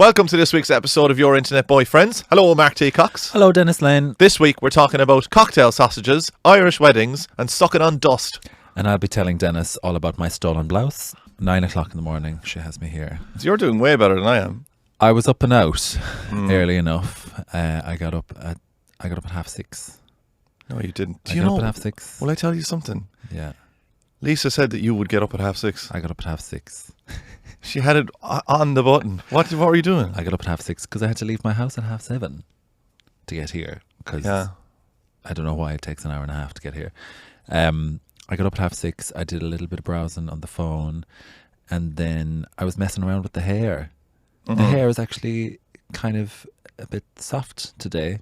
Welcome to this week's episode of Your Internet Boyfriends. Hello, Mark T. Cox. Hello, Dennis Lane. This week we're talking about cocktail sausages, Irish weddings and sucking on dust. And I'll be telling Dennis all about my stolen blouse. 9 o'clock in the morning, she has me here. So you're doing way better than I am. I was up and out early enough. I got up at 6:30. No, you didn't. Do I you got know? up at 6:30. Will I tell you something? Yeah. Lisa said that you would get up at 6:30. I got up at 6:30. She had it on the button. What were you doing? I got up at 6:30 because I had to leave my house at 7:30 to get here. Because I don't know why it takes an hour and a half to get here. I got up at 6:30. I did a little bit of browsing on the phone, and then I was messing around with the hair. The hair is actually kind of a bit soft today.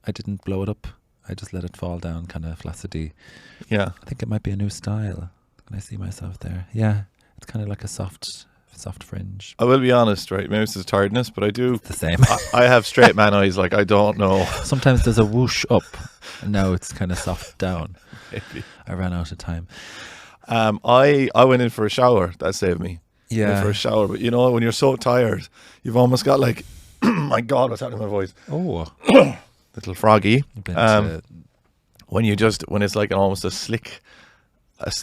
I didn't blow it up. I just let it fall down kind of flaccidly. Yeah. I think it might be a new style. Can I see myself there? Yeah. It's kind of like a soft fringe. I will be honest, right? Maybe this is tiredness, but I do. It's the same. I have straight man eyes, like I don't know. Sometimes there's a whoosh up, and now it's kind of soft down. Maybe. I ran out of time. I went in for a shower. That saved me. Yeah. Went for a shower. But you know, when you're so tired, you've almost got like, my God, what's happening to my voice? Oh. Little froggy. When When it's like almost a slick,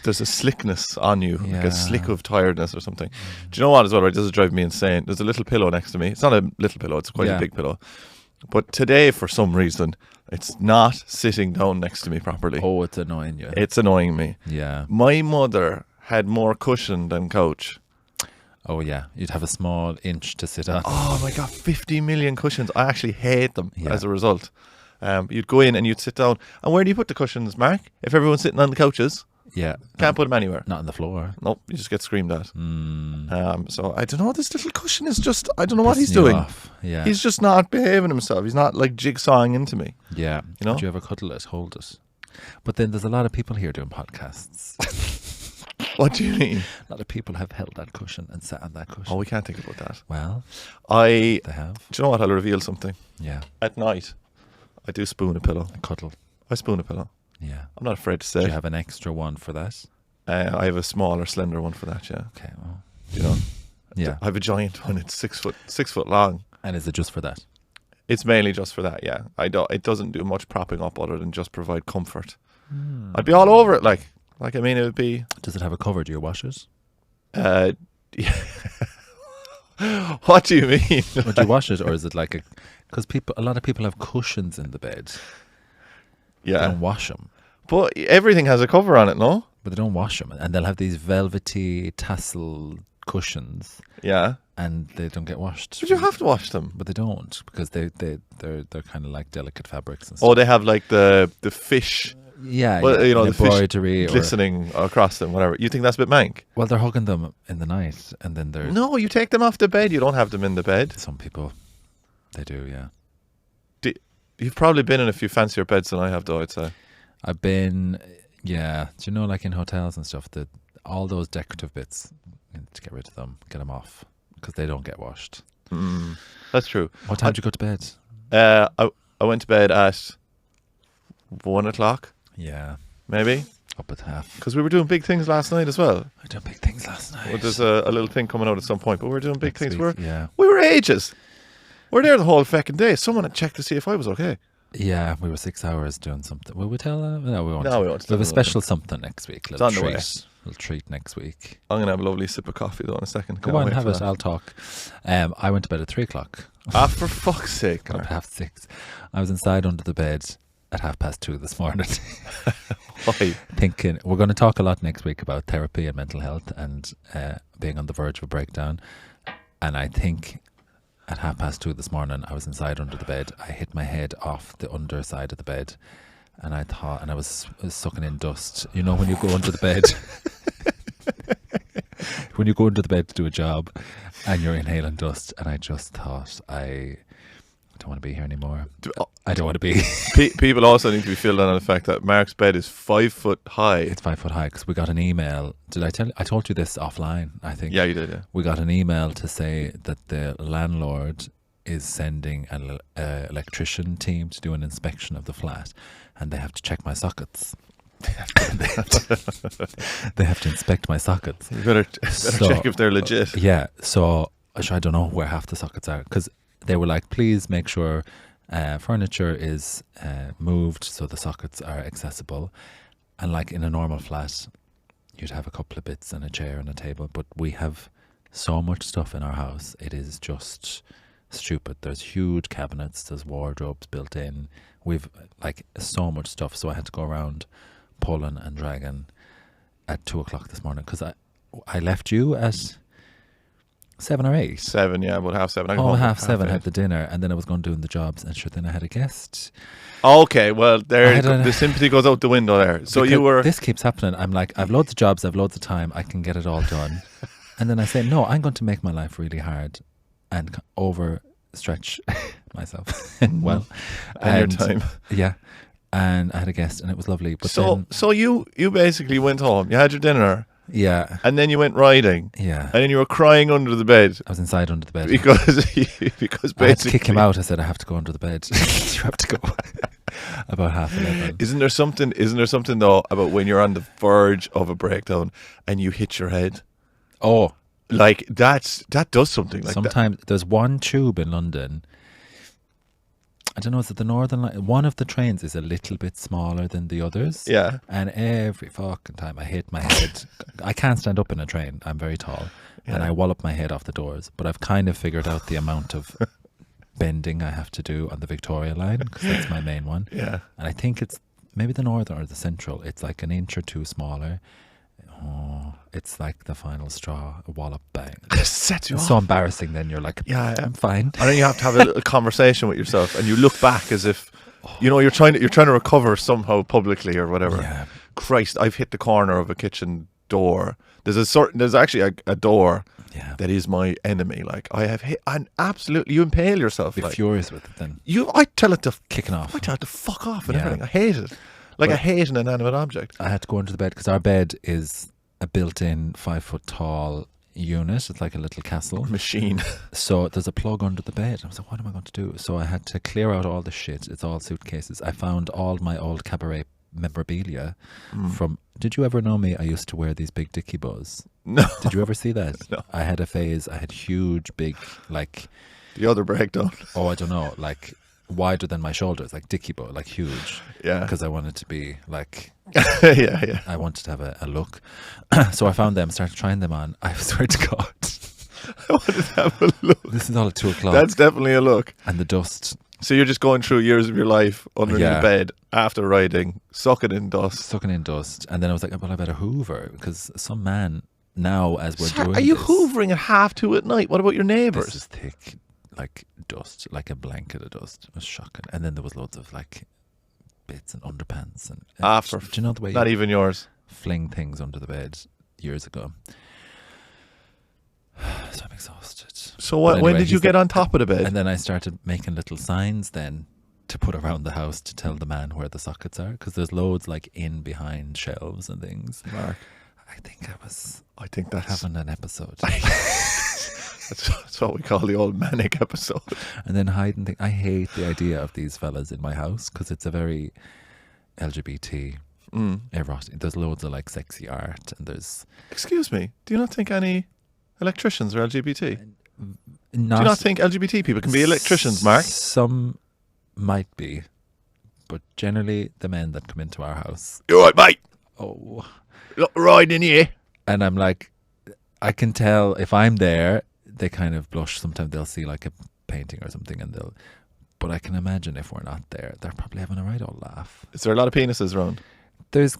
there's a slickness on you, like a slick of tiredness or something. Do you know what as well, right? This is driving me insane. There's a little pillow next to me. It's not a little pillow, it's quite a big pillow. But today, for some reason, it's not sitting down next to me properly. Oh, it's annoying you. It's annoying me. Yeah. My mother had more cushion than couch. Oh, yeah. You'd have a small inch to sit on. Oh my God, 50 million cushions. I actually hate them as a result. You'd go in and you'd sit down. And where do you put the cushions, Mark? If everyone's sitting on the couches? Yeah. Can't put them anywhere. Not on the floor. Nope, you just get screamed at. So I don't know, this little cushion is just, I don't know what he's doing. Off. Yeah. He's just not behaving himself. He's not like jigsawing into me. Yeah. You know? Would you ever cuddle it, hold it? But then there's a lot of people here doing podcasts. What do you mean? A lot of people have held that cushion and sat on that cushion. Oh, we can't think about that. Well, they have. Do you know what? I'll reveal something. Yeah. At night, I do spoon a pillow. A cuddle. I spoon a pillow. Yeah. I'm not afraid to say Do it. you have an extra one for that? I have a smaller, slender one for that, yeah. Okay, well. You know? Yeah. I have a giant one. It's 6 foot long. And is it just for that? It's mainly just for that, yeah. It doesn't do much propping up other than just provide comfort. I'd be all over it, like I mean, it would be. Does it have a cover? Do you wash it? What do you mean? Would you wash it, or is it like because a lot of people have cushions in the bed. Yeah. They don't wash them. But everything has a cover on it, no? But they don't wash them, and they'll have these velvety tassel cushions. Yeah. And they don't get washed. But you have to wash them. But they don't, because they're kind of like delicate fabrics and stuff. Oh, they have like the fish. Yeah, well, you know, the embroidery fish glistening across them, whatever. You think that's a bit mank? Well, they're hugging them in the night, and then they're... No, you take them off the bed. You don't have them in the bed. Some people, they do, yeah. You've probably been in a few fancier beds than I have, though, I'd say. I've been, yeah. Do you know, like in hotels and stuff, that all those decorative bits, you need to get rid of them, get them off, because they don't get washed. That's true. What time did you go to bed? I went to bed at 1 o'clock. Yeah. Maybe. Up at half. Because we were doing big things last night as well. We were doing big things last night. Well, there's a little thing coming out at some point, but we're doing big things. Yeah. We were ages. We're there the whole fucking day. Someone had checked to see if I was okay. Yeah, we were 6 hours doing something. Will we tell them? No, we won't. No, we won't. We have a special something next week. It's on the way. Little treat next week. I'm going to have a lovely sip of coffee, though, in a second. Go on, have it. I'll talk. I went to bed at 3 o'clock. Ah, for fuck's sake. Got up at 6:30. I was inside under the bed at 2:30 this morning. Why? Thinking, we're going to talk a lot next week about therapy and mental health and being on the verge of a breakdown. And I think at 2:30 this morning, I was inside under the bed. I hit my head off the underside of the bed. And I thought, and I was sucking in dust. You know, when you go under the bed, when you go under the bed to do a job and you're inhaling dust. And I just thought, I don't want to be here anymore. I don't want to be. People also need to be filled in on the fact that Mark's bed is 5 foot high. It's 5 foot high because we got an email. Did I tell you? I told you this offline, I think. Yeah, you did, yeah. We got an email to say that the landlord is sending an electrician team to do an inspection of the flat, and they have to check my sockets. They have to inspect my sockets. You better check if they're legit. Yeah, so I don't know where half the sockets are, because they were like, please make sure furniture is moved so the sockets are accessible. And like in a normal flat, you'd have a couple of bits and a chair and a table, but we have so much stuff in our house. It is just stupid. There's huge cabinets, there's wardrobes built in. We've like so much stuff. So I had to go around pulling and dragging at 2:00 this morning, because I left you at 7 or 8. 7, yeah, about 7:30. I got Oh, home at 7:30 8. had the dinner, and then I was going doing the jobs, and sure, then I had a guest. Okay, well, the sympathy goes out the window there. So you were... This keeps happening. I'm like, I've loads of jobs, I've loads of time, I can get it all done. And then I say, no, I'm going to make my life really hard and overstretch myself. Well, and your time. Yeah. And I had a guest, and it was lovely. But so you basically went home, you had your dinner, yeah, and then you went riding, yeah, and then you were crying under the bed. I was inside under the bed because basically I had to kick him out. I said, I have to go under the bed. You have to go. About 11:30. Isn't there something though about when you're on the verge of a breakdown and you hit your head? Oh, like that does something like sometimes that. There's one tube in London, I don't know, is it the Northern Line? One of the trains is a little bit smaller than the others. Yeah. And every fucking time I hit my head, I can't stand up in a train. I'm very tall. Yeah. And I wallop my head off the doors. But I've kind of figured out the amount of bending I have to do on the Victoria line, because that's my main one. Yeah. And I think it's maybe the Northern or the Central. It's like an inch or two smaller. Oh, it's like the final straw, a wallop, bang. It sets you off. So embarrassing. Then you're like, yeah, I'm fine. And then you have to have a little conversation with yourself, and you look back as if, you know, you're trying to recover somehow publicly or whatever. Yeah. Christ, I've hit the corner of a kitchen door. There's actually a door that is my enemy. Like I have hit, and absolutely, you impale yourself. Be furious with it then. I tell it to kicking off. I tell it to fuck off and everything. I hate it. Like I hate an inanimate object. I had to go into the bed because our bed is a built-in 5 foot tall unit. It's like a little castle machine. So there's a plug under the bed. I was like, what am I going to do? So I had to clear out all the shit. It's all suitcases. I found all my old cabaret memorabilia from. Did you ever know me? I used to wear these big dicky bows. No. Did you ever see that? No. I had a phase. I had huge, big, like. The other breakdown. Oh, I don't know, like wider than my shoulders, like dicky bow, like huge. Yeah. Because I wanted to be like. yeah. I wanted to have a look. So I found them, started trying them on. I swear to God. I wanted to have a look. This is all at 2:00. That's definitely a look. And the dust. So you're just going through years of your life under the bed after riding, sucking in dust. And then I was like, well, I better hoover, because some man now, as we're doing Are you this, hoovering at 2:30 at night? What about your neighbours? This is thick, like dust, like a blanket of dust. It was shocking. And then there was loads of like bits and underpants. And after. Do you know the way not even yours. Fling things under the bed years ago. So I'm exhausted. So anyway, when did you get on top of the bed? And then I started making little signs then to put around the house to tell the man where the sockets are, because there's loads like in behind shelves and things. Mark, I think that's having an episode. That's what we call the old manic episode. And then hiding things. I hate the idea of these fellas in my house, because it's a very LGBT erotic. There's loads of like sexy art, and there's. Excuse me, do you not think any electricians are LGBT? Do you not think LGBT people can be electricians, Mark? Some might be, but generally the men that come into our house. You're right, mate. Oh, look, riding here. And I'm like, I can tell if I'm there, they kind of blush. Sometimes they'll see like a painting or something, and they'll. But I can imagine if we're not there, they're probably having a right old laugh. Is there a lot of penises around? There's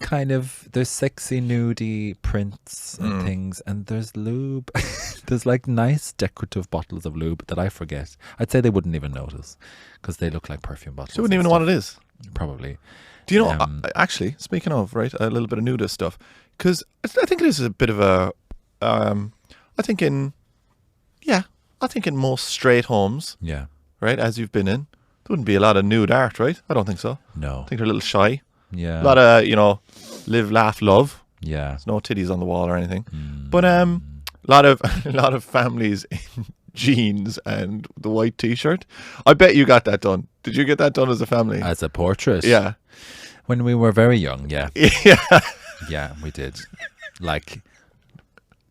sexy nudie prints and things, and there's lube. There's like nice decorative bottles of lube that I forget. I'd say they wouldn't even notice, because they look like perfume bottles. They wouldn't even know what it is. Probably. Do you know, actually, speaking of, right, a little bit of nudist stuff, because I think it is a bit of a, I think in most straight homes, right, as you've been in, there wouldn't be a lot of nude art, right? I don't think so. No. I think they're a little shy. Yeah. A lot of, live, laugh, love. Yeah. There's no titties on the wall or anything. But a lot of families in jeans and the white t-shirt. I bet you got that done. Did you get that done as a family? As a portrait? Yeah. When we were very young, yeah. Yeah. Yeah, we did. Like,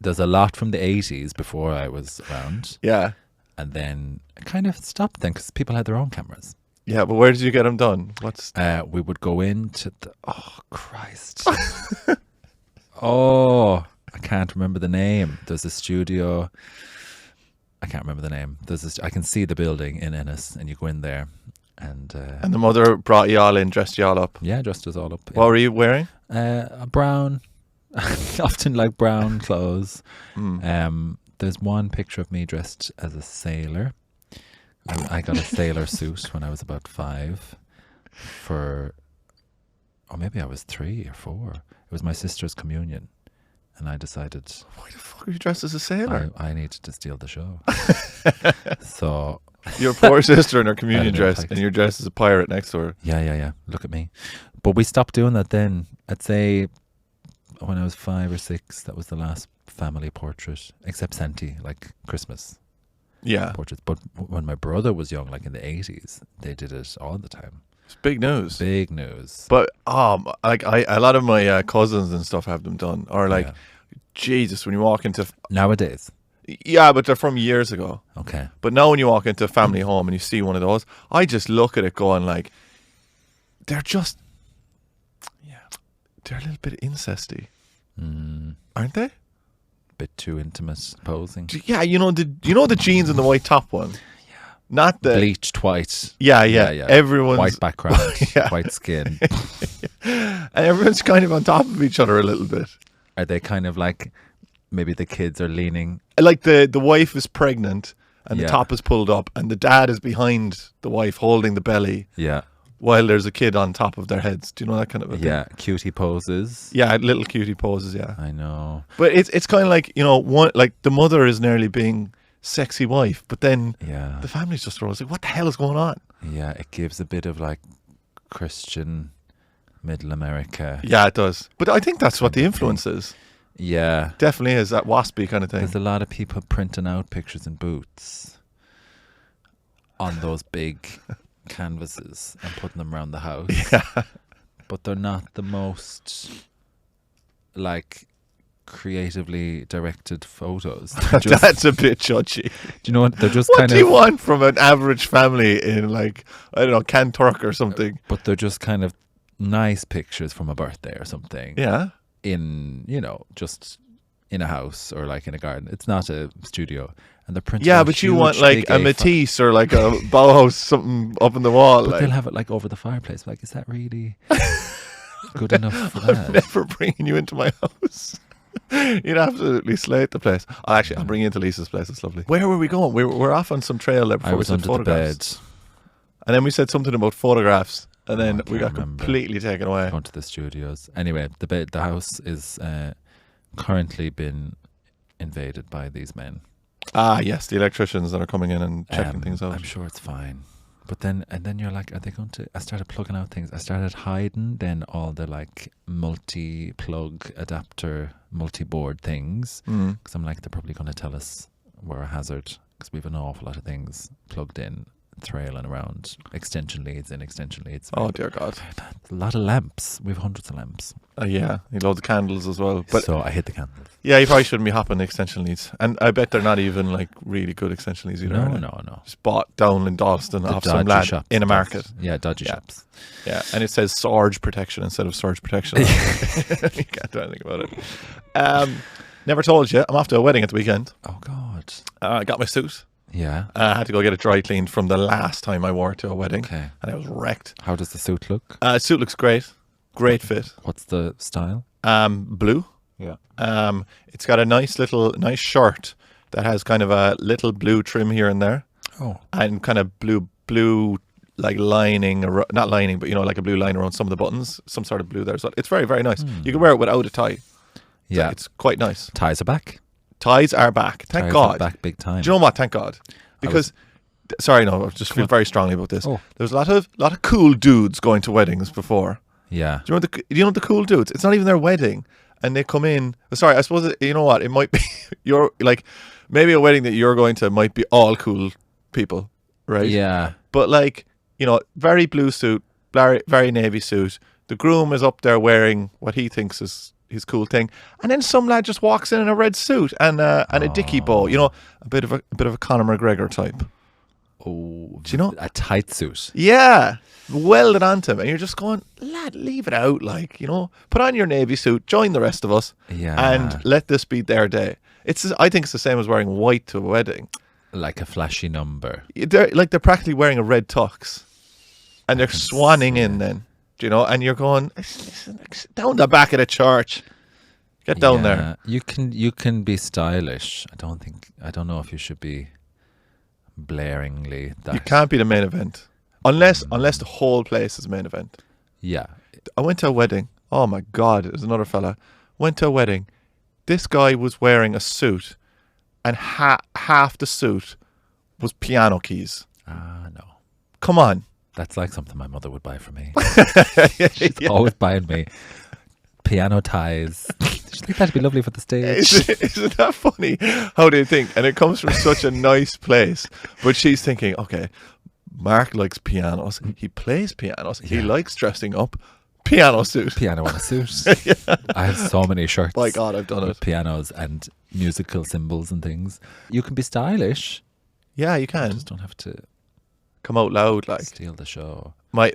there's a lot from the 80s before I was around. Yeah. And then I kind of stopped then because people had their own cameras. Yeah, but where did you get them done? We would go into oh, Christ. Oh, I can't remember the name. There's a studio. I can't remember the name. I can see the building in Ennis, and you go in there. And the mother brought you all in, dressed you all up. Yeah, dressed us all up. What were you wearing? A brown, often like brown clothes. There's one picture of me dressed as a sailor. I got a sailor suit when I was about 5 or maybe I was 3 or 4. It was my sister's communion. And I decided, why the fuck are you dressed as a sailor? I needed to steal the show. So your poor sister in her communion dress, and you're dressed as a pirate next to her. Yeah. Look at me. But we stopped doing that then. I'd say when I was 5 or 6, that was the last family portrait, except Santi, like Christmas. Yeah. Portraits. But when my brother was young, like in the 80s, they did it all the time. It's big news. Big news. But like a lot of my cousins and stuff have them done. Or like, Jesus, when you walk into nowadays. Yeah, but they're from years ago. Okay. But now when you walk into a family home and you see one of those, I just look at it going like, they're just, they're a little bit incesty, aren't they? Bit too intimate posing. Yeah, you know the jeans and the white top one. Not the bleached white. Yeah. Everyone's white background, white skin, and everyone's kind of on top of each other a little bit. Are they kind of like maybe the kids are leaning? Like the wife is pregnant and the top is pulled up, and the dad is behind the wife holding the belly. Yeah. While there's a kid on top of their heads. Do you know that kind of a thing? Yeah, cutie poses. Yeah, little cutie poses. Yeah, I know. But it's kind of like one like the mother is nearly being sexy wife, but then the family's just thrown. It's like, what the hell is going on? Yeah, it gives a bit of like Christian Middle America. Yeah, it does. But I think that's what the influence is. Yeah, definitely is that waspy kind of thing. There's a lot of people printing out pictures in boots on those big canvases and putting them around the house. Yeah, but they're not the most like creatively directed photos. That's a bit judgy. Do you know what? They're just what do you want from an average family in like, I don't know, Canturk or something? But they're just kind of nice pictures from a birthday or something. Yeah. In, just in a house or like in a garden. It's not a studio. And they're printing. Yeah, but you want like a Matisse or like a Bauhaus something up in the wall. But like. They'll have it like over the fireplace. Like, is that really good enough for that? I'm never bringing you into my house. You'd absolutely slate the place. I'll bring you into Lisa's place. It's lovely. Where were we going? We're off on some trail there before we said photographs. And then we said something about photographs, and then we got completely taken away. Going to the studios. Anyway, the house is currently been invaded by these men. Ah, yes, the electricians that are coming in and checking things out. I'm sure it's fine. But then you're like, are they going to? I started plugging out things. I started hiding then all the like multi-plug adapter, multi-board things. Because I'm like, they're probably going to tell us we're a hazard because we have an awful lot of things plugged in, trailing around, extension leads. Oh dear God. A lot of lamps. We have hundreds of lamps. Yeah, you loads of candles as well. But so I hit the candles. Yeah, you probably shouldn't be hopping the extension leads. And I bet they're not even like really good extension leads either. No. Just bought down in Dalston off some lad shops, in a market. Yeah, dodgy shops. Yeah, and it says surge protection instead of surge protection. You can't do anything about it. Never told you, I'm off to a wedding at the weekend. Oh God. I got my suit. Yeah. I had to go get it dry cleaned from the last time I wore it to a wedding. Okay. And I was wrecked. How does the suit look? Suit looks great. Great fit. What's the style? Blue. Yeah. It's got a nice shirt that has kind of a little blue trim here and there. Oh. And kind of blue like lining, or not lining, but like a blue line around some of the buttons, some sort of blue there. So it's very, very nice. You can wear it without a tie. Yeah. It's quite nice. Ties are back. Ties are back. Thank God. Back big time. Do you know what? Thank God. Because I just feel very strongly about this. Oh. There was a lot of cool dudes going to weddings before. Yeah. Do you know the cool dudes? It's not even their wedding, and they come in. Sorry, I suppose you know what? It might be you're like maybe a wedding that you're going to might be all cool people, right? Yeah. But like very blue suit, very navy suit. The groom is up there wearing what he thinks is his cool thing, and then some lad just walks in a red suit and a dicky bow, you know, a bit of a Conor McGregor type. Oh, do you know, a tight suit? Yeah, welded onto him, and you're just going, lad, leave it out, like, you know, put on your navy suit, join the rest of us, and let this be their day. I think it's the same as wearing white to a wedding, like a flashy number. They're practically wearing a red tux, and they're swanning in then. Do you know? And you're going, down the back of the church. Get down there. You can be stylish. I don't know if you should be blaringly that. You can't be the main event. Unless the whole place is main event. Yeah. I went to a wedding. Oh my God, there's another fella. Went to a wedding. This guy was wearing a suit, and half the suit was piano keys. No. Come on. That's like something my mother would buy for me. She's always buying me piano ties. She's like, that'd be lovely for the stage. Isn't that funny how they think? And it comes from such a nice place. But she's thinking, okay, Mark likes pianos. He plays pianos. He likes dressing up. Piano suit. Piano on a suit. I have so many shirts. My God, I've done with pianos and musical symbols and things. You can be stylish. Yeah, you can. You just don't have to come out loud, like steal the show. My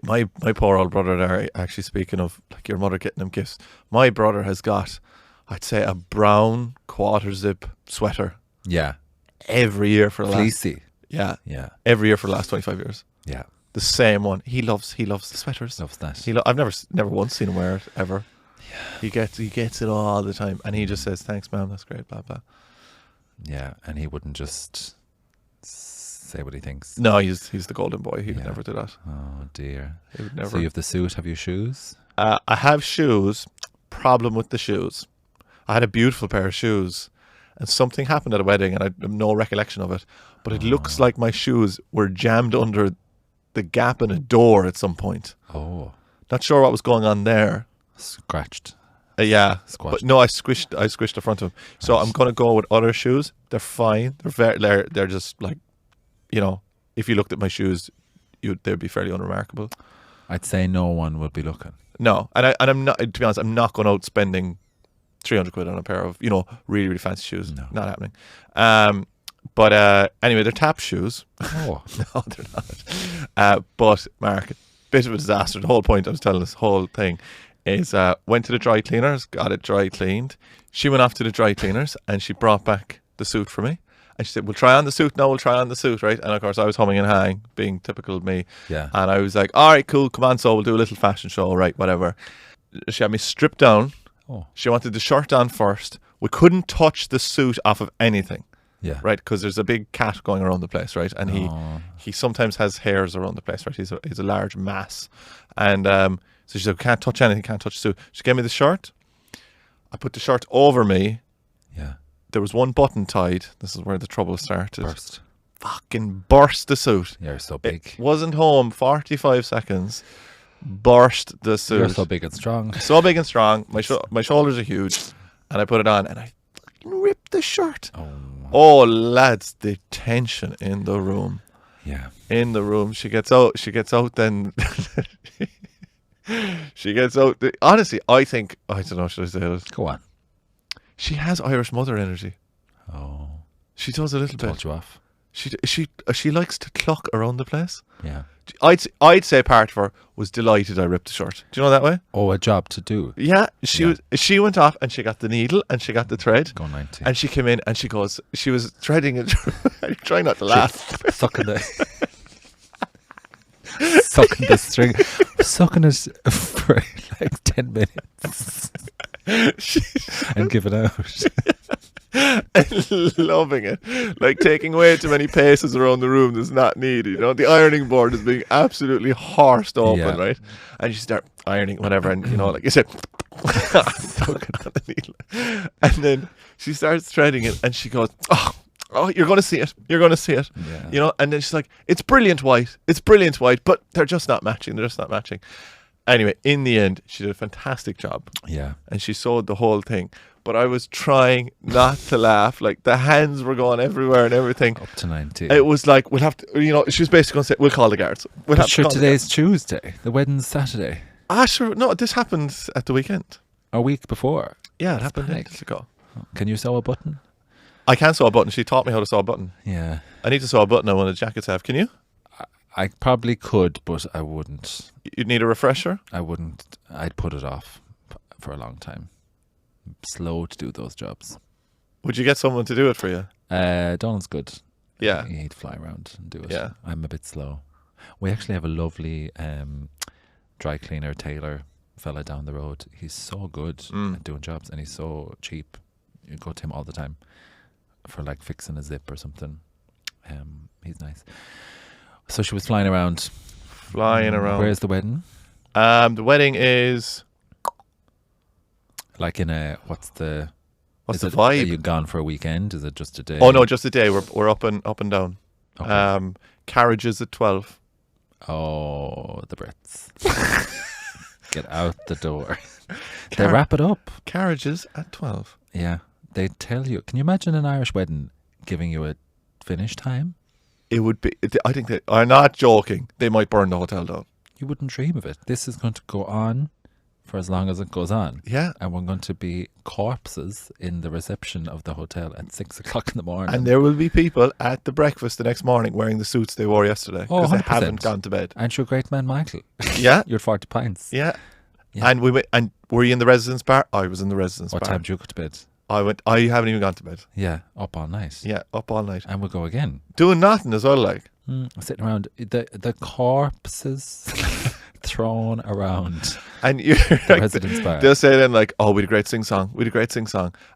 poor old brother there, actually, speaking of like your mother getting him gifts, my brother has got, I'd say, a brown quarter zip sweater. Yeah. Every year for the fleecy. Yeah. Every year for the last 25 years. Yeah. The same one. He loves the sweaters. Loves that. I've never once seen him wear it ever. Yeah. He gets it all the time, and he just says, "Thanks, ma'am. That's great." Blah blah. Yeah, and he wouldn't just say what he thinks. No, he's the golden boy. He would never do that. Oh dear. He would never. So you have the suit. Have you shoes? I have shoes. Problem with the shoes. I had a beautiful pair of shoes, and something happened at a wedding, and I have no recollection of it. But it looks like my shoes were jammed under the gap in a door at some point. Oh. Not sure what was going on there. Scratched. Yeah. Squashed. But no, I squished the front of them. So I'm going to go with other shoes. They're fine. They're just like, you know, if you looked at my shoes, they'd be fairly unremarkable. I'd say no one would be looking. No. And I'm not, to be honest, I'm not going out spending 300 quid on a pair of, you know, really, really fancy shoes. No. Not happening. But anyway, they're tap shoes. Oh. No, they're not. But Mark, bit of a disaster. The whole point I was telling this whole thing is went to the dry cleaners, got it dry cleaned. She went off to the dry cleaners and she brought back the suit for me. And she said, we'll try on the suit. No, we'll try on the suit, right? And of course I was humming and hawing, being typical of me. Yeah. And I was like, all right, cool, come on, so we'll do a little fashion show, right, whatever. She had me stripped down. Oh. She wanted the shirt on first. We couldn't touch the suit off of anything. Yeah. Right, because there's a big cat going around the place, right? And he sometimes has hairs around the place, right? He's a large mass. And so she said, can't touch anything, can't touch the suit. She gave me the shirt. I put the shirt over me. Yeah. There was one button tied. This is where the trouble started. Burst. Fucking burst the suit. You're so big. It wasn't home 45 seconds. Burst the suit. You're so big and strong. So big and strong. My shoulders are huge. And I put it on and I ripped the shirt. Oh, lads, the tension in the room. Yeah. In the room. She gets out then. She gets out. Honestly, I think, I don't know, should I say this? Go on. She has Irish mother energy. Oh. She does a little bit. Told you off. She likes to cluck around the place. Yeah. I'd say part of her was delighted I ripped the shirt. Do you know that way? Oh, a job to do. Yeah. She went off and she got the needle and she got the thread. Go 90. And she came in and she was threading it. Try not to laugh. Sucking the string. Sucking it for like 10 minutes. And giving out. And loving it, like taking way too many paces around the room that's not needed. You know, the ironing board is being absolutely horsed open, right? And you start ironing, whatever, and you know, like you said, and then she starts threading it, and she goes, "Oh, you're going to see it. You're going to see it." Yeah. You know, and then she's like, "It's brilliant white, but they're just not matching. Anyway, in the end, she did a fantastic job. Yeah. And she sewed the whole thing. But I was trying not to laugh. Like, the hands were going everywhere and everything. Up to 90. It was like, we'll have to, you know, she was basically going to say, we'll call the guards. Today's Tuesday. The wedding's Saturday. Sure. No, this happened at the weekend. A week before. Yeah, it happened panic. ages ago. Can you sew a button? I can sew a button. She taught me how to sew a button. Yeah. I need to sew a button on one of the jackets I have. Can you? I probably could, but I wouldn't. You'd need a refresher? I wouldn't. I'd put it off for a long time. I'm slow to do those jobs. Would you get someone to do it for you? Donald's good. Yeah. He'd fly around and do it. Yeah. I'm a bit slow. We actually have a lovely dry cleaner, tailor fella down the road. He's so good at doing jobs, and he's so cheap. You go to him all the time for like fixing a zip or something. He's nice. So she was flying around. Where's the wedding? The wedding is like in a what's the vibe? Are you gone for a weekend? Is it just a day? Oh no, just a day. We're up and down. Okay. Carriages at 12. Oh, the Brits. Get out the door. They wrap it up. Carriages at 12. Yeah. They tell you. Can you imagine an Irish wedding giving you a finish time? It would be. I think they are not joking. They might burn the hotel down. You wouldn't dream of it. This is going to go on for as long as it goes on. Yeah. And we're going to be corpses in the reception of the hotel at 6 o'clock in the morning. And there will be people at the breakfast the next morning wearing the suits they wore yesterday because they 100%. haven't gone to bed. Aren't you a great man, Michael? Yeah. You're 40 pints. Yeah. Yeah. And we went. And were you in the residence bar? I was in the residence What bar. time did you go to bed? I haven't even gone to bed. Yeah, up all night. Yeah, up all night. And we'll go again. Doing nothing as well, like. Sitting around, the corpses thrown around And you're the like, residence bar. they'll say then like, oh, we had a great sing song.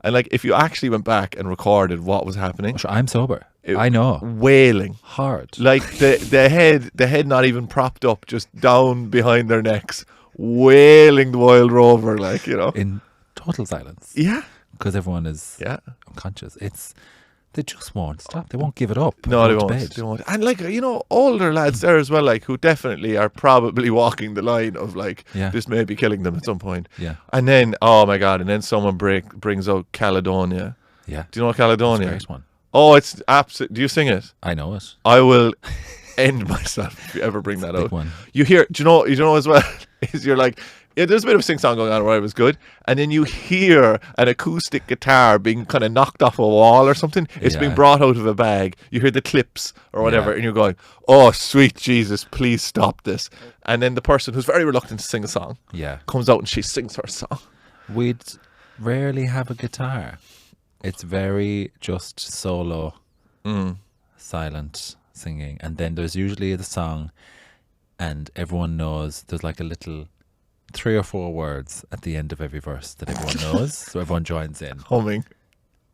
And like, if you actually went back and recorded what was happening, Sure, I'm sober. I know. wailing. Hard. Like the head not even propped up, just down behind their necks, wailing the Wild Rover, like, you know. In total silence. Yeah. Because everyone is Yeah. unconscious. They just won't stop. They won't give it up. No, they Go to won't. bed. They won't. And like, you know, older lads there as well, like, who definitely are probably walking the line of like, Yeah. this may be killing them at some point. Yeah. And then, oh my God, and then someone brings out Caledonia. Yeah. Do you know It's Caledonia? a great one. Oh, it's absolute. Do you sing it? I know it. I will end myself if you ever bring that Big out. one. You hear, you know as well, is you're like, yeah, there's a bit of a sing song going on where it was good, and then you hear an acoustic guitar being kind of knocked off a wall or something. It's being Yeah. brought out of a bag. You hear the clips or whatever, Yeah. and you're going, oh, sweet Jesus, please stop this. And then the person who's very reluctant to sing a song Yeah. comes out and she sings her song. We'd rarely have a guitar. It's very just solo, silent singing. And then there's usually the song, and everyone knows there's like a little 3 or 4 words at the end of every verse that everyone knows. So everyone joins in. Humming.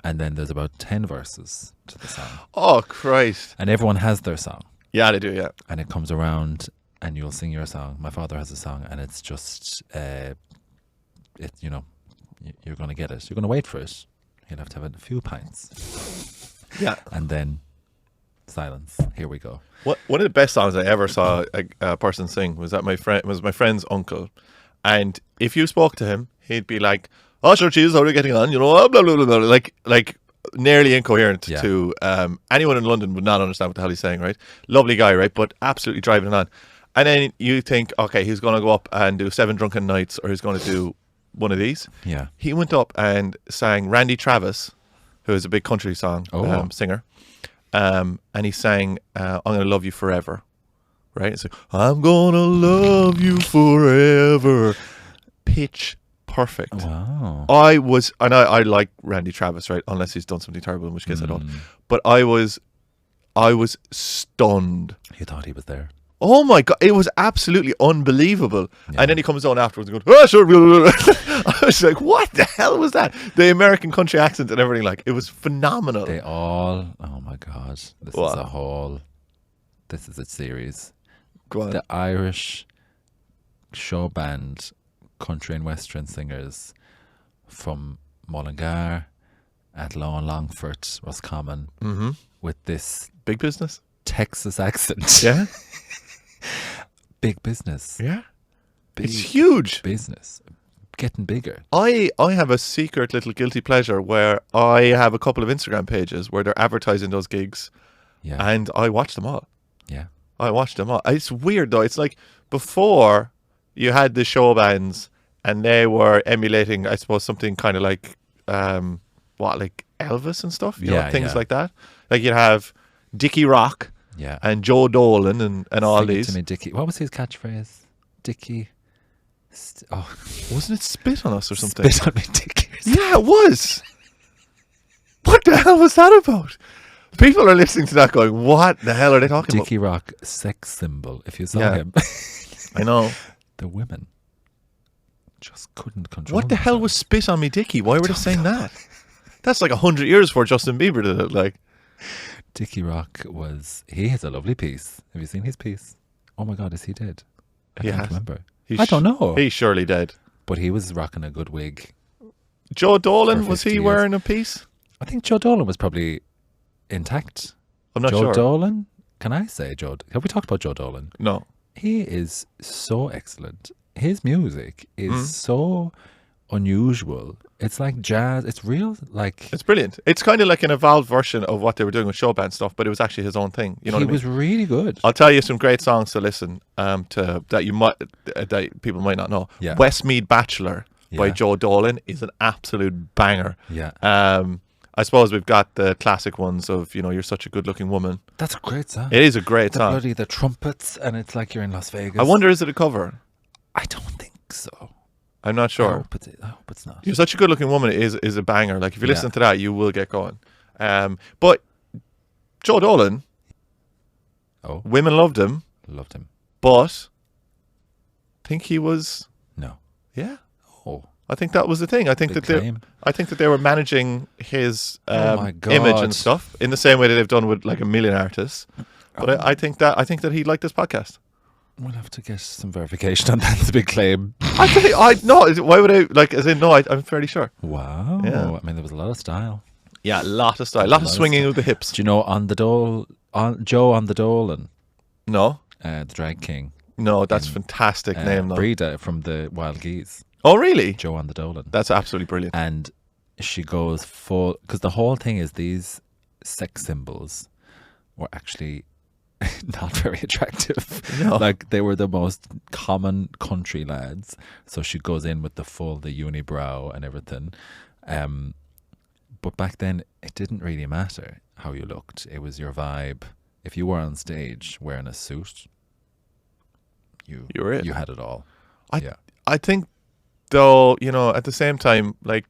And then there's about 10 verses to the song. Oh, Christ. And everyone has their song. Yeah, they do, yeah. And it comes around and you'll sing your song. My father has a song, and it's just, you know, you're going to get it. You're going to wait for it. You'll have to have a few pints. Yeah. And then silence. Here we go. One of the best songs I ever saw a person sing was my friend's uncle, and if you spoke to him, he'd be like, "Oh, sure, cheese, how are you getting on?" You know, blah blah blah, blah. Like nearly incoherent Yeah. to anyone in London would not understand what the hell he's saying. Right, lovely guy, right, but absolutely driving it on. And then you think, okay, he's going to go up and do 7 Drunken Nights, or he's going to do one of these. Yeah. He went up and sang Randy Travis, who is a big country song singer. And he sang I'm Gonna Love You Forever. Right? It's like, I'm gonna love you forever. Pitch perfect. Wow. I like Randy Travis, right? Unless he's done something terrible, in which case I don't. But I was stunned. You thought he was there. Oh my God, it was absolutely unbelievable. Yeah. And then he comes on afterwards and goes, oh, sure. I was like, what the hell was that? The American country accent and everything, like, it was phenomenal. They all, oh my God. This is a series. Go on. The Irish show band country and western singers from Mullingar, Athlone, Longford, Roscommon, with this Big business. Texas accent. Yeah. Big business. Yeah. Big It's huge. business. Getting bigger. I have a secret little guilty pleasure where I have a couple of Instagram pages where they're advertising those gigs, Yeah. and I watch them all. Yeah. I watched them all. It's weird though. It's like before you had the show bands and they were emulating, I suppose, something kind of like like Elvis and stuff, you know, things like that. Like you'd have Dickie Rock, and Joe Dolan, and all these. To me, Dickie. What was his catchphrase? Dickie. Wasn't it spit on us or something? Spit on me, Dickie. Yeah, it was. What the hell was that about? People are listening to that going, what the hell are they talking Dickie Rock, sex symbol. If you saw him. I know. The women just couldn't control What the hell was spit on me, Dickie? Why were they saying that? That's like 100 years before Justin Bieber did it. Like, Dickie Rock he has a lovely piece. Have you seen his piece? Oh my God, is he dead? I can't remember. I don't know. He's surely dead. But he was rocking a good wig. Joe Dolan, was he wearing a piece? I think Joe Dolan was probably intact. I'm not sure. Joe Dolan? Can I say Joe? Have we talked about Joe Dolan? No. He is so excellent. His music is so unusual. It's like jazz. It's real. Like it's brilliant. It's kind of like an evolved version of what they were doing with show band stuff, but it was actually his own thing. You know, he was really good. I'll tell you some great songs to listen to that people might not know. Yeah. Westmead Bachelor by Joe Dolan is an absolute banger. Yeah. I suppose we've got the classic ones of, you know, You're Such a Good Looking Woman. That's a great song. It is a great song. The trumpets, and it's like you're in Las Vegas. I wonder, is it a cover? I don't think so. I'm not sure. I hope it's not. You're Such a Good Looking Woman is a banger. Like, if you listen to that, you will get going. But Joe Dolan, women loved him. Loved him. But I think he was... No. Yeah. Oh. I think that was the thing. I think that they were managing his image and stuff in the same way that they've done with like a million artists. But I think that he'd like this podcast. We'll have to get some verification on that. That's a big claim. No. Why would I like? As in, no. I'm fairly sure. Wow. Yeah. I mean, there was a lot of style. Yeah, a lot of style, a lot of swinging of the hips. Do you know Joe on the Dolan? No. The drag king. No, that's fantastic name though. Breda from the Wild Geese. Oh, really? Joe on the Dolan. That's absolutely brilliant. And she goes full, because the whole thing is these sex symbols were actually not very attractive. No. Like they were the most common country lads. So she goes in with the unibrow and everything. But back then it didn't really matter how you looked. It was your vibe. If you were on stage wearing a suit, you had it all. I think, though, you know, at the same time, like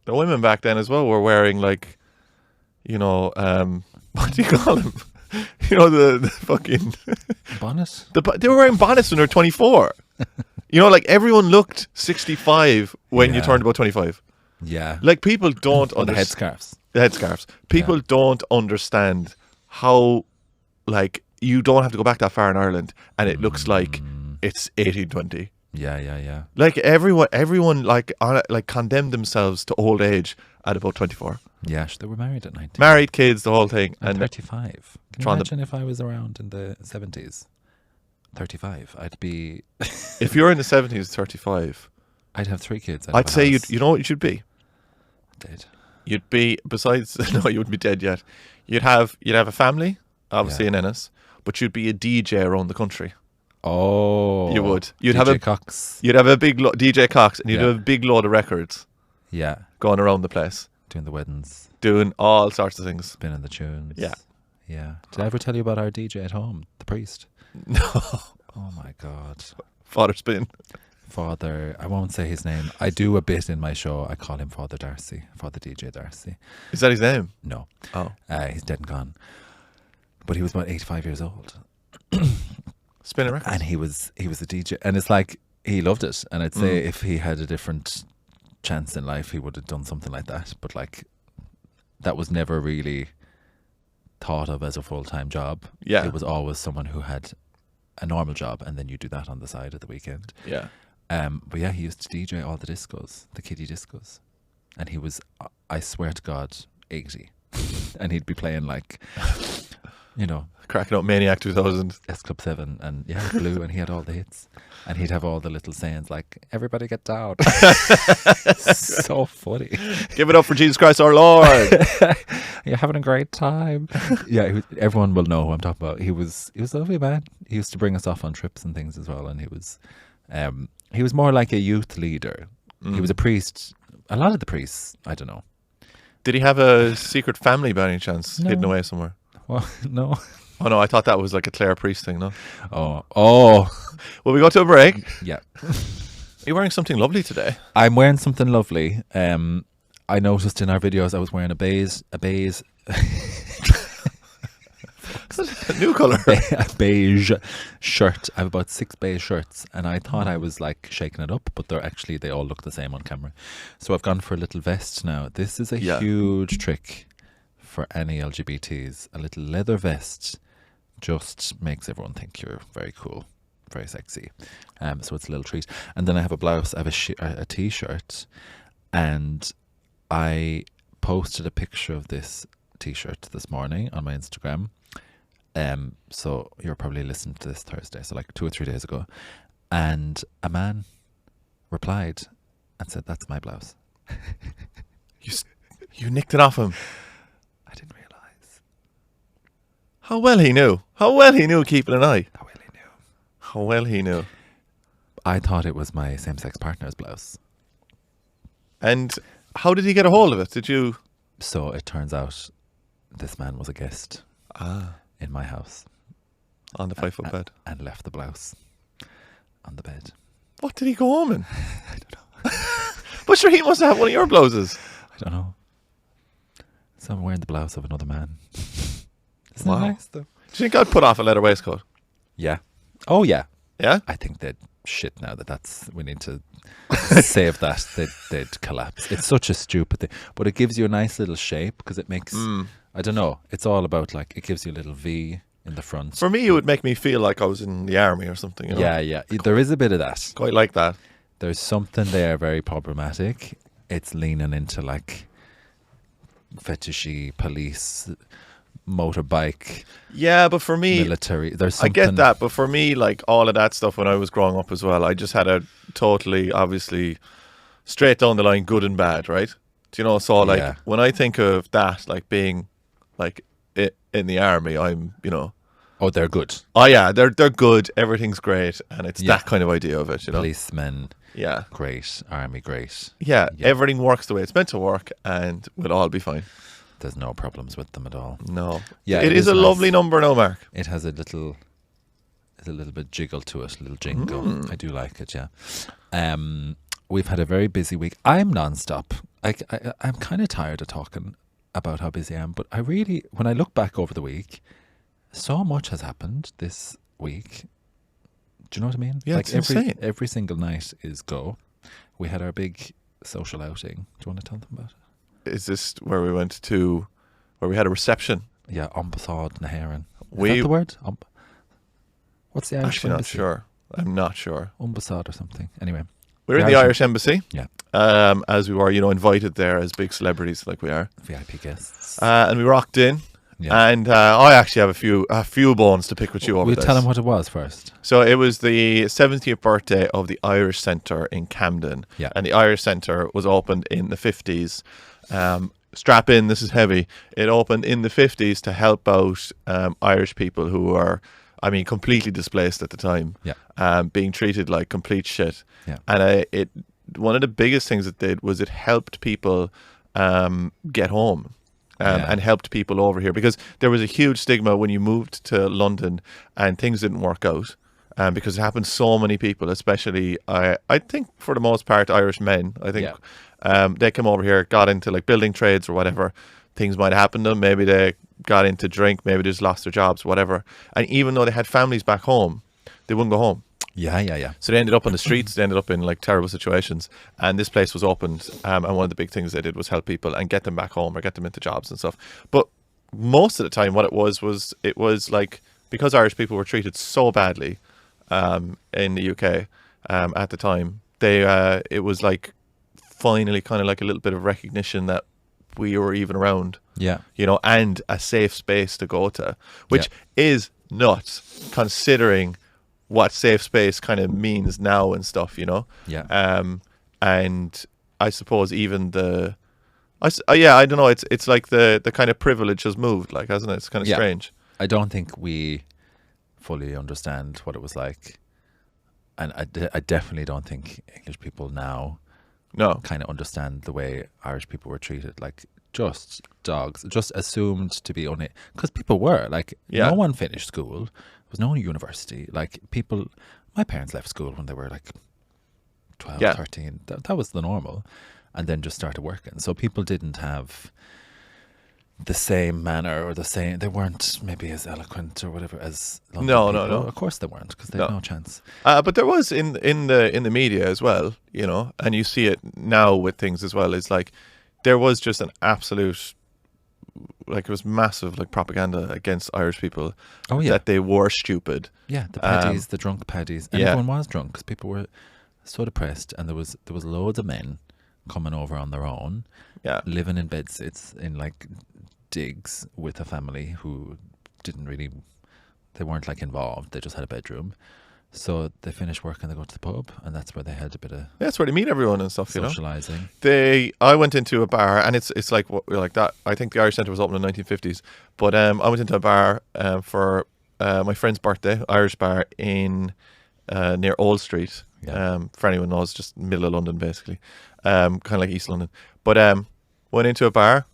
the women back then as well were wearing like, you know, what do you call them? You know, the fucking bonnet. They were wearing bonnets when they were 24. You know, like everyone looked 65 when you turned about 25. Yeah, like people don't understand the headscarves. People don't understand how, like, you don't have to go back that far in Ireland, and it looks like it's 1820. Yeah. Like everyone like condemned themselves to old age at about 24. Yeah, they were married at 19. Married, kids, the whole thing. And 35. Can you imagine if I was around in the 70s? 35. I'd be... If you're in the 70s, 35. I'd have 3 kids. I'd say you know what you should be? Dead. You'd be, besides... No, you wouldn't be dead yet. You'd have a family, obviously in Ennis, but you'd be a DJ around the country. Oh, you would. You'd DJ have Cox. You'd have a big DJ Cox, and you'd have a big load of records. Yeah, going around the place, doing the weddings, doing all sorts of things, spinning the tunes. Yeah. Did I ever tell you about our DJ at home, the priest? No. Oh my God. Father Spin. Father, I won't say his name. I do a bit in my show. I call him Father Darcy, Father DJ Darcy. Is that his name? No. Oh, he's dead and gone. But he was about 85 years old. Spinning records. And he was a DJ, and it's like he loved it. And I'd say if he had a different chance in life, he would have done something like that. But like, that was never really thought of as a full-time job. Yeah, it was always someone who had a normal job, and then you do that on the side at the weekend. Yeah. But yeah, he used to DJ all the discos, the kiddie discos, and he was, I swear to God, 80, and he'd be playing like, you know, cracking up Maniac 2000, S Club 7, and Blue, and he had all the hits, and he'd have all the little sayings like, "Everybody get down." So funny. Give it up for Jesus Christ our Lord. You're having a great time. Yeah, everyone will know who I'm talking about. He was a lovely man. He used to bring us off on trips and things as well, and he was He was more like a youth leader. He was a priest. A lot of the priests, I don't know. Did he have a secret family by any chance, No. hidden away somewhere? Well, no. Oh no, I thought that was like a Claire Priest thing. No. Oh. Will we go to a break? Yeah. You're wearing something lovely today. I'm wearing something lovely. I noticed in our videos I was wearing a beige A new colour. a beige shirt. I have about 6 beige shirts, and I thought I was like shaking it up, but they all look the same on camera. So I've gone for a little vest now. This is a huge trick for any LGBTs. A little leather vest just makes everyone think you're very cool, very sexy. So it's a little treat. And then I have a blouse. I have a t-shirt, and I posted a picture of this t-shirt this morning on my Instagram. So you're probably listening to this Thursday, so like 2 or 3 days ago, and a man replied and said, "That's my blouse." You nicked it off him. I didn't realise How well he knew. How well he knew keeping an eye. how well he knew. How well he knew. I thought it was my same-sex partner's blouse. And how did he get a hold of it? Did you? So it turns out this man was a guest in my house On the 5-foot bed. and left the blouse on the bed. What did he go home in? I don't know. But sure, he must have one of your blouses. I don't know. So I'm wearing the blouse of another man. Isn't Wow. that nice, though? Do you think I'd put off a leather waistcoat? Yeah. Oh, yeah. Yeah? I think they'd shit now we need to save that. They'd collapse. It's such a stupid thing. But it gives you a nice little shape because it makes, I don't know, it's all about like, it gives you a little V in the front. For me, it would make me feel like I was in the army or something. You know? Yeah. There is a bit of that. Quite like that. There's something there very problematic. It's leaning into like fetishy, police, motorbike, Yeah, but for me, military. There's I something. get that. But for me, like all of that stuff when I was growing up as well, I just had a totally, obviously, straight down the line, good and bad, right? Do you know? So like when I think of that, like being like in the army, I'm, you know. Oh, they're good. Oh yeah, they're good. Everything's great, and it's that kind of idea of it, you know. Policemen, great. Army, great. Yeah, everything works the way it's meant to work, and we'll all be fine. There's no problems with them at all. No. Yeah, it is a lovely number now, Mark. It has a little bit jiggle to it, a little jingle. I do like it. Yeah. We've had a very busy week. I'm non-stop. I'm kind of tired of talking about how busy I am, but when I look back over the week, so much has happened this week. Do you know what I mean? Yeah, like it's insane. Every single night is go. We had our big social outing. Do you want to tell them about it? Is this where we went to, where we had a reception? Yeah, Ambassad na Heron. Is that the word? What's the Irish Actually, embassy? not sure. I'm not sure. Ambassad or something. Anyway. We're in the Irish Embassy. Yeah. As we were, invited there as big celebrities like we are. VIP guests. And we rocked in. Yeah. And I actually have a few bones to pick with you over We'll this. tell them what it was first. So it was the 70th birthday of the Irish Centre in Camden. Yeah. And the Irish Centre was opened in the 50s. Strap in, this is heavy. It opened in the 50s to help out Irish people who were, completely displaced at the time. Yeah. Being treated like complete shit. Yeah. And one of the biggest things it did was it helped people get home. And helped people over here, because there was a huge stigma when you moved to London and things didn't work out, because it happened to so many people, especially I think for the most part Irish men. I think they came over here, got into like building trades or whatever. Things might happen to them. Maybe they got into drink. Maybe they just lost their jobs, whatever. And even though they had families back home, they wouldn't go home. Yeah. So they ended up on the streets. They ended up in like terrible situations. And this place was opened. And one of the big things they did was help people and get them back home or get them into jobs and stuff. But most of the time, what it was like, because Irish people were treated so badly in the UK at the time, it was like finally kind of like a little bit of recognition that we were even around. Yeah. And a safe space to go to, which is nuts considering what safe space kind of means now and stuff, Yeah. And I suppose even I don't know, it's like the kind of privilege has moved, like, hasn't it? It's kind of strange. I don't think we fully understand what it was like and I definitely don't think English people now kind of understand the way Irish people were treated. Like, just dogs, just assumed to be only, because people were like, no one finished school. There was no university. Like, people, my parents left school when they were like 12, 13. That was the normal. And then just started working. So people didn't have the same manner or the same, they weren't maybe as eloquent or whatever as London people. No. Of course they weren't, because they had no chance. But there was in the media as well, you know, and you see it now with things as well. It's like there was just an absolute, like, it was massive like propaganda against Irish people. Oh yeah, that they were stupid. Yeah, the paddies, the drunk paddies, and everyone was drunk because people were so depressed, and there was loads of men coming over on their own, living in bedsits in like digs with a family who they weren't like involved, they just had a bedroom. So they finish work and they go to the pub, and that's where they had a bit of that's where they meet everyone and stuff, socializing. I went into a bar, and it's like that. I think the Irish Centre was opened in the 1950s, but I went into a bar for my friend's birthday, Irish bar in near Old Street. For anyone knows, just middle of London basically, kind of like East London. But went into a bar,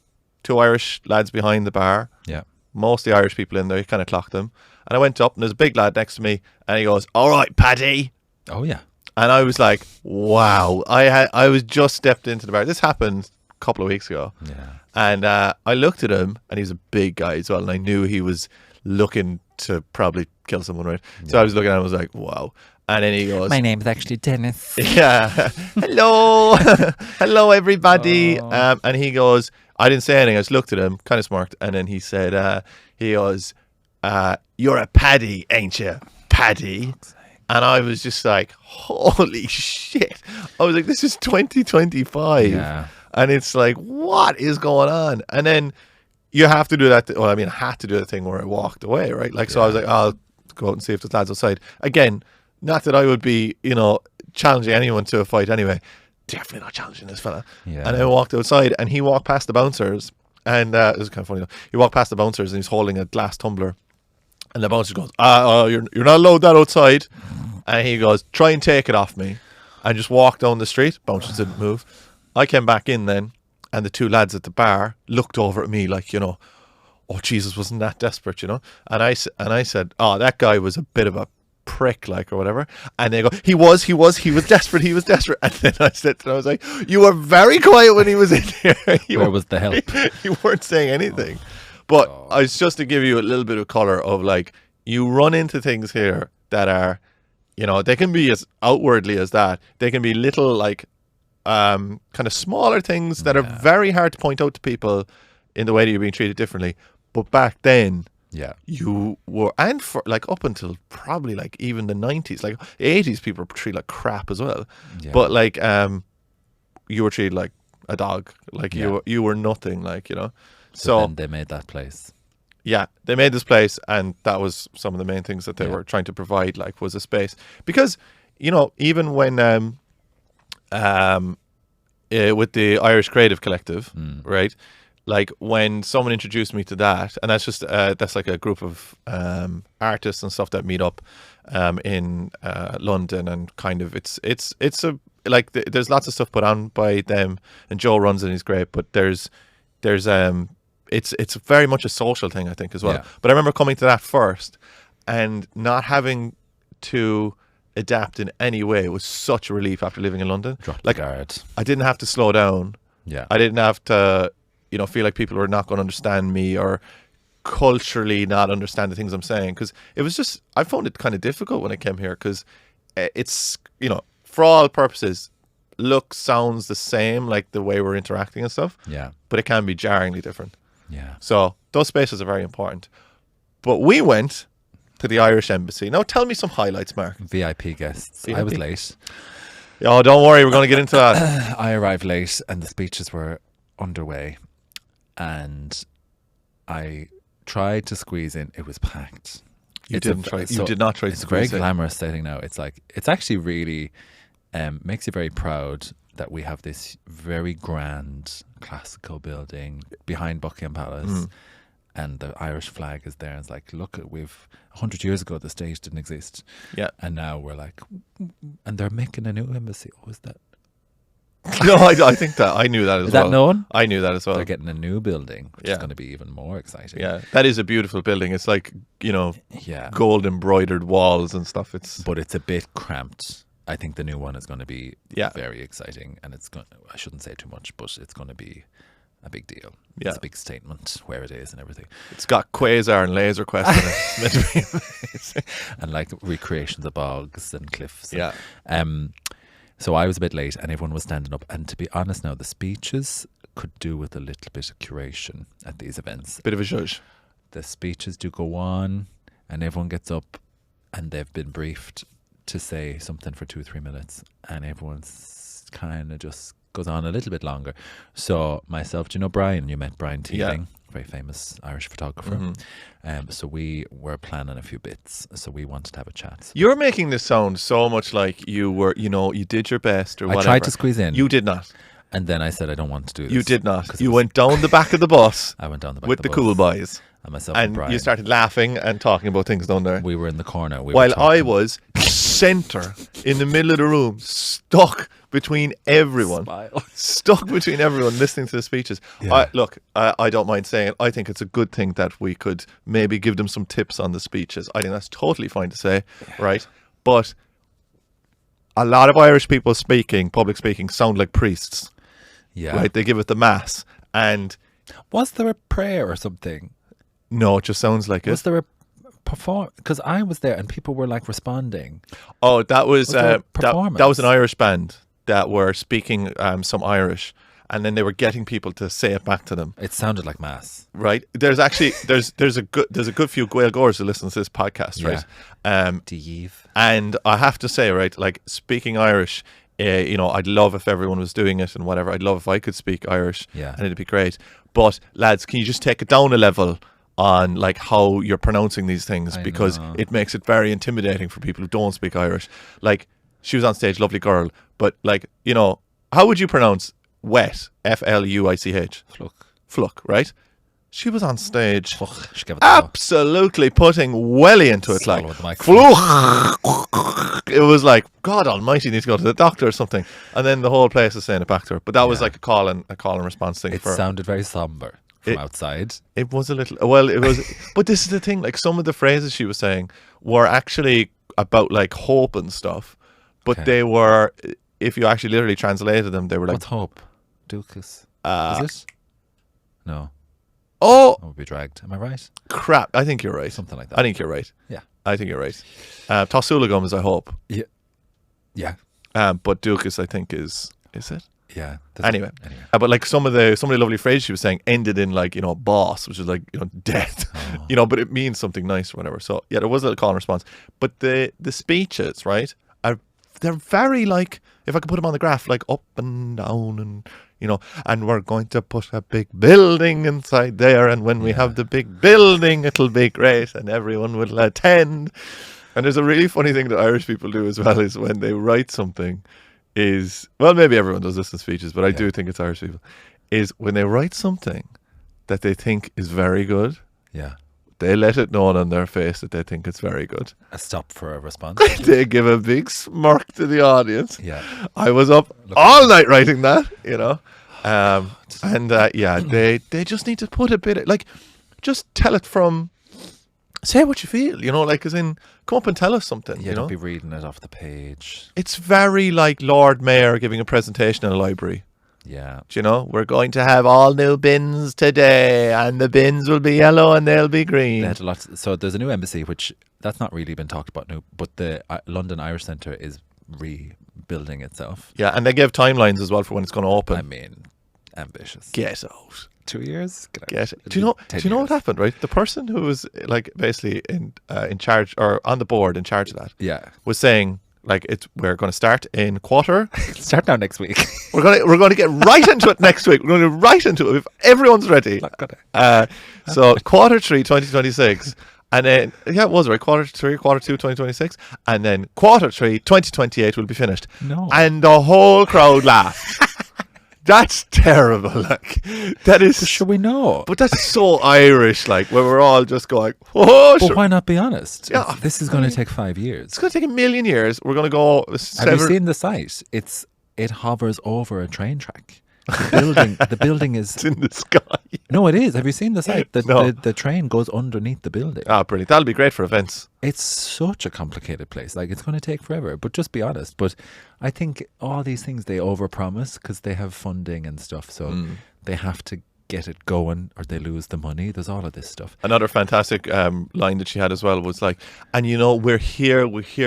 2 Irish lads behind the bar. Yeah, mostly Irish people in there. You kind of clocked them. And I went up, and there's a big lad next to me, and he goes, "All right, Paddy." Oh yeah. And I was like, "Wow!" I was just stepped into the bar. This happened a couple of weeks ago. Yeah. And I looked at him, and he's a big guy as well, and I knew he was looking to probably kill someone, right? Yeah. So I was looking at him, I was like, "Wow!" And then he goes, "My name's actually Dennis." Yeah. Hello, hello everybody. Oh. And he goes, I didn't say anything. I just looked at him, kind of smirked, and then he said, he goes, "You're a Paddy, ain't you, Paddy?" And I was just like, holy shit. I was like, this is 2025. Yeah. And it's like, what is going on? And then you have to do that. I had to do the thing where I walked away, right? Like, so I was like, I'll go out and see if there's lads outside. Again, not that I would be, challenging anyone to a fight anyway. Definitely not challenging this fella. Yeah. And I walked outside, and he walked past the bouncers. And it was kind of funny though. He walked past the bouncers, and he's holding a glass tumbler. And the bouncer goes, you're not allowed that outside. And he goes, "Try and take it off me." And just walked down the street. Bouncers didn't move. I came back in then, and the 2 lads at the bar looked over at me like, oh Jesus, wasn't that desperate, And I said, "Oh, that guy was a bit of a prick, like, or whatever." And they go, he was desperate. And then I said to them, I was like, "You were very quiet when he was in here." Where was the help? You weren't saying anything. But it's just to give you a little bit of colour of, like, you run into things here that are, they can be as outwardly as that. They can be little, like, kind of smaller things that are very hard to point out to people in the way that you're being treated differently. But back then, you were, and for like up until probably like even the 90s, like 80s, people were treated like crap as well. Yeah. But like, you were treated like a dog. Like you were nothing, like, So then they made that place. Yeah, they made this place, and that was some of the main things that they were trying to provide, like, was a space. Because, even when with the Irish Creative Collective, right, like, when someone introduced me to that, and that's just that's like a group of artists and stuff that meet up in London, and kind of it's a, like, there's lots of stuff put on by them, and Joe runs it and he's great, but there's it's very much a social thing, I think, as well. Yeah. But I remember coming to that first and not having to adapt in any way. It was such a relief after living in London. Like, I didn't have to slow down. Yeah. I didn't have to, feel like people were not going to understand me or culturally not understand the things I'm saying. Because it was just, I found it kind of difficult when I came here, because it's, for all purposes, sounds the same, like the way we're interacting and stuff. Yeah. But it can be jarringly different. Yeah. So those spaces are very important. But we went to the Irish Embassy. Now tell me some highlights, Mark. VIP guests. VIP. I was late. Oh, don't worry, we're going to get into that. I arrived late, and the speeches were underway, and I tried to squeeze in. It was packed. You did not try to squeeze in. It's a very glamorous setting now. It's like, it's actually really makes you very proud that we have this very grand classical building behind Buckingham Palace, and the Irish flag is there. And it's like, look, 100 years ago the state didn't exist. Yeah. And now we're like, and they're making a new embassy. Oh, is that? No, I think that I knew that as well. Is that known? I knew that as well. They're getting a new building, which is going to be even more exciting. Yeah, that is a beautiful building. It's like, gold embroidered walls and stuff. But it's a bit cramped. I think the new one is going to be very exciting, and I shouldn't say too much, but it's going to be a big deal. Yeah. It's a big statement where it is and everything. It's got Quasar and Laser Quest in it. It's meant to be amazing. And like recreations of bogs and cliffs. Yeah. So I was a bit late and everyone was standing up. And to be honest now, the speeches could do with a little bit of curation at these events. Bit of a zhuzh. The speeches do go on and everyone gets up and they've been briefed to say something for 2-3 minutes. And everyone's kind of just goes on a little bit longer. So myself, do you know Brian? You met Brian Teeling, very famous Irish photographer. So we were planning a few bits. So we wanted to have a chat. You're making this sound so much like you were, you did your best or whatever. I tried to squeeze in. You did not. And then I said, I don't want to do this. You did not. You went down the back of the bus. I went down the back with of the the bus cool boys. And myself and Brian. You started laughing and talking about things down there. We were in the corner. While I was center in the middle of the room, stuck between everyone. Stuck between everyone listening to the speeches. Yeah. I don't mind saying it. I think it's a good thing that we could maybe give them some tips on the speeches. I think that's totally fine to say, right? But a lot of Irish people public speaking, sound like priests. Yeah. Right? They give it the mass. And was there a prayer or something? No, it just sounds like it. Was there a because I was there and people were like responding. Oh, that was performance? That was an Irish band that were speaking some Irish, and then they were getting people to say it back to them. It sounded like mass, right? There's actually there's a good few Gael Gores who listen to this podcast, right? And I have to say, right, like speaking Irish, I'd love if everyone was doing it and whatever. I'd love if I could speak Irish, and it'd be great. But lads, can you just take it down a level on like how you're pronouncing these things, because it makes it very intimidating for people who don't speak Irish. Like, she was on stage, lovely girl, but like, how would you pronounce wet? F-L-U-I-C-H. Fluck, right? She was on stage absolutely putting welly into it, like fluch. It was like, God almighty, you need to go to the doctor or something. And then the whole place is saying it back to her. But that was like a call and response thing. It sounded very somber from outside. It was a little, well, it was, but this is the thing, like some of the phrases she was saying were actually about like hope and stuff, but they were, if you actually literally translated them, they were like, what's hope? Dukas. Is it? No. Oh, I would be dragged. Am I right? Crap. I think you're right. Something like that. I think you're right. Yeah. I think you're right. Tosulagums, I hope. Yeah. Yeah. But Dukas, I think, is it? Yeah. Anyway. But like some of the lovely phrases she was saying ended in like, boss, which is like, death. But it means something nice or whatever. So yeah, there was a little call and response. But the speeches, right, they're very like, if I could put them on the graph, like up and down and and we're going to put a big building inside there, and when we have the big building, it'll be great, and everyone will attend. And there's a really funny thing that Irish people do as well, is when they write something, maybe everyone does this in speeches, but I do think it's Irish people, is when they write something that they think is very good, they let it known on their face that they think it's very good. A stop for a response. They give a big smirk to the audience. Yeah. I was up all night writing that, they just need to put a bit of, like, just tell it from, say what you feel, like, as in, come up and tell us something. Don't be reading it off the page. It's very like Lord Mayor giving a presentation in a library. Yeah. Do we're going to have all new bins today, and the bins will be yellow and they'll be green. They had a lot. So there's a new embassy, which that's not really been talked about now, but the London Irish Centre is rebuilding itself. Yeah, and they give timelines as well for when it's going to open. I mean, ambitious. Get out. 2 years? Get it. Do you know what happened, right? The person who was like basically in charge, or on the board in charge of that, was saying, like, we're going to start in quarter. Start now next week. We're going to get right into it next week. We're going to get right into it if everyone's ready. So quarter 3, 2026. And then, it was right, quarter 2, 2026. And then quarter 3, 2028 will be finished. No. And the whole crowd laughed. That's terrible. Like that is. Should we know? But that's so Irish. Like where we're all just going. Oh, But sure. why not be honest? Yeah, This is going to take 5 years. It's going to take 1,000,000 years. We're going to go. Have you seen the site? It hovers over a train track. The building is It's in the sky. No, it is. Have you seen the site? No. The train goes underneath the building. Ah, brilliant. That'll be great for events. It's such a complicated place. Like, it's going to take forever. But just be honest. But I think all these things they overpromise because they have funding and stuff. So they have to get it going or they lose the money. There's all of this stuff. Another fantastic line that she had as well was like, and we're here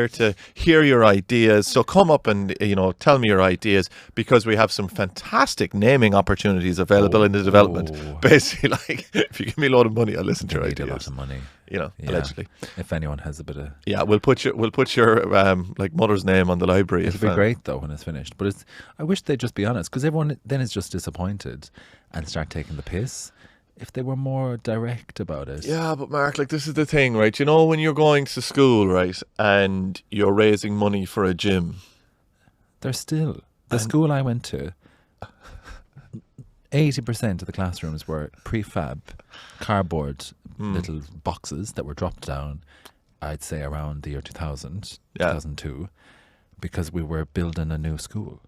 to hear your ideas. So come up and, tell me your ideas because we have some fantastic naming opportunities available in the development. Basically, like, if you give me a load of money, I'll listen to your ideas. A lot of money. Allegedly. If anyone has a bit of... Yeah, we'll put your like mother's name on the library. It'll be great though when it's finished. But I wish they'd just be honest because everyone then is just disappointed and start taking the piss. If they were more direct about it. Yeah, but Mark, like this is the thing, right? When you're going to school, right, and you're raising money for a gym. There's still... The school I went to, 80% of the classrooms were prefab, cardboard little boxes that were dropped down, I'd say around the year 2000, 2002, because we were building a new school.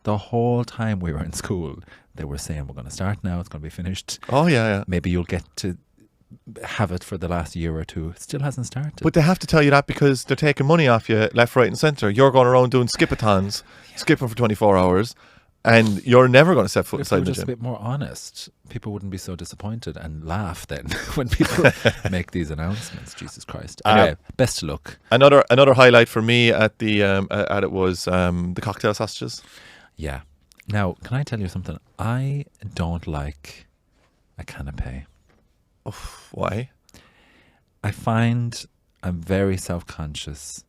The whole time we were in school, they were saying, we're going to start now, it's going to be finished. Oh, yeah. Maybe you'll get to have it for the last year or two. It still hasn't started. But they have to tell you that because they're taking money off you left, right and centre. You're going around doing skipathons, skipping for 24 hours, and you're never going to set foot inside the gym. If they were just a bit more honest, people wouldn't be so disappointed and laugh then when people make these announcements. Jesus Christ. Anyway, best of luck. Another highlight for me at it was the cocktail sausages. Yeah. Now, can I tell you something? I don't like a canapé. Oh, why? I find I'm very self-conscious.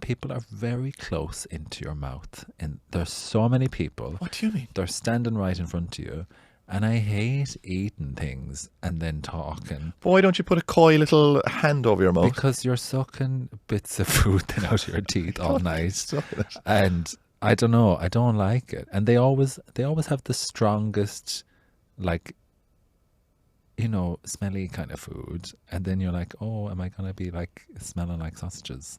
People are very close into your mouth, and there's so many people. What do you mean? They're standing right in front of you, and I hate eating things and then talking. But why don't you put a coy little hand over your mouth? Because you're sucking bits of food then out of your teeth all night, and I don't know. I don't like it, and they always have the strongest, like, smelly kind of food, and then you're like, oh, am I gonna be like smelling like sausages?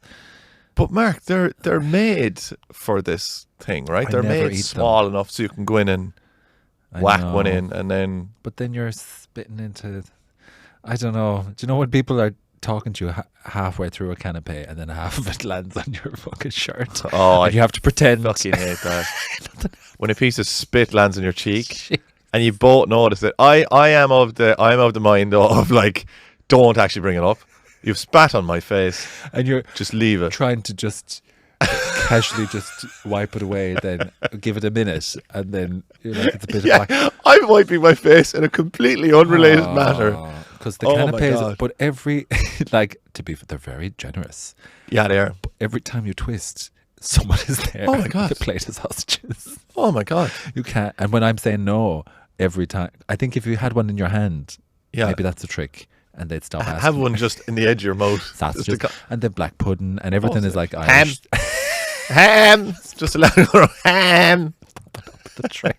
But Mark, they're made for this thing, right? They're made small enough so you can go in and whack one in, and then. But then you're spitting into. I don't know. Do you know when people are talking to you halfway through a canapé and then half of it lands on your fucking shirt? Oh, and you have to pretend. Fucking hate that. When a piece of spit lands on your cheek, and you both notice it. I am of the mind of like, don't actually bring it up. You've spat on my face, and you're just leave it. Trying to just casually just wipe it away, then give it a minute, and then it's a bit of like. I'm wiping my face in a completely unrelated matter because the canapés. But every to be, they're very generous. Yeah, they are. But every time you twist, someone is there. Oh my god! The plate of sausages. Oh my god! You can't. And when I'm saying no, every time, I think if you had one in your hand, maybe that's a trick. And they'd stop asking. Have one just in the edge of your mouth. Sausages. And then black pudding and everything is like Irish. Ham. Just a little ham. The tray.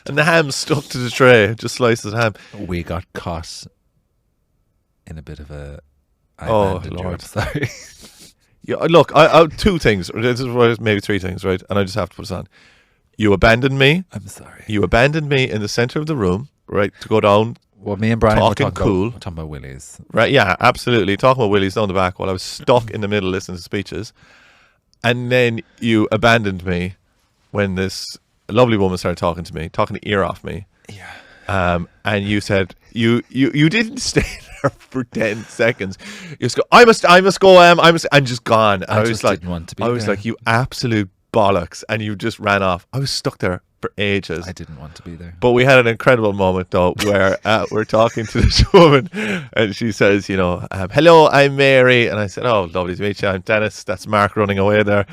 And the ham's stuck to the tray. Just slices ham. We got caught in a bit of a... Lord. Sorry. Yeah, look, I two things. This is maybe three things, right? And I just have to put this on. You abandoned me. I'm sorry. You abandoned me in the centre of the room, right, to go down. Well, me and Brian were talking about Willie's. Right, yeah, absolutely. Talking about Willie's down the back while I was stuck in the middle listening to speeches. And then you abandoned me when this lovely woman started talking to me, talking the ear off me. Yeah. And you said, you didn't stay there for 10 seconds. You just go, I must go, and just gone. And I just didn't want to be there. I was like, you absolute bollocks. And you just ran off. I was stuck there for ages. I didn't want to be there. But we had an incredible moment though where we're talking to this woman and she says, hello, I'm Mary. And I said, oh, lovely to meet you. I'm Dennis. That's Mark running away there.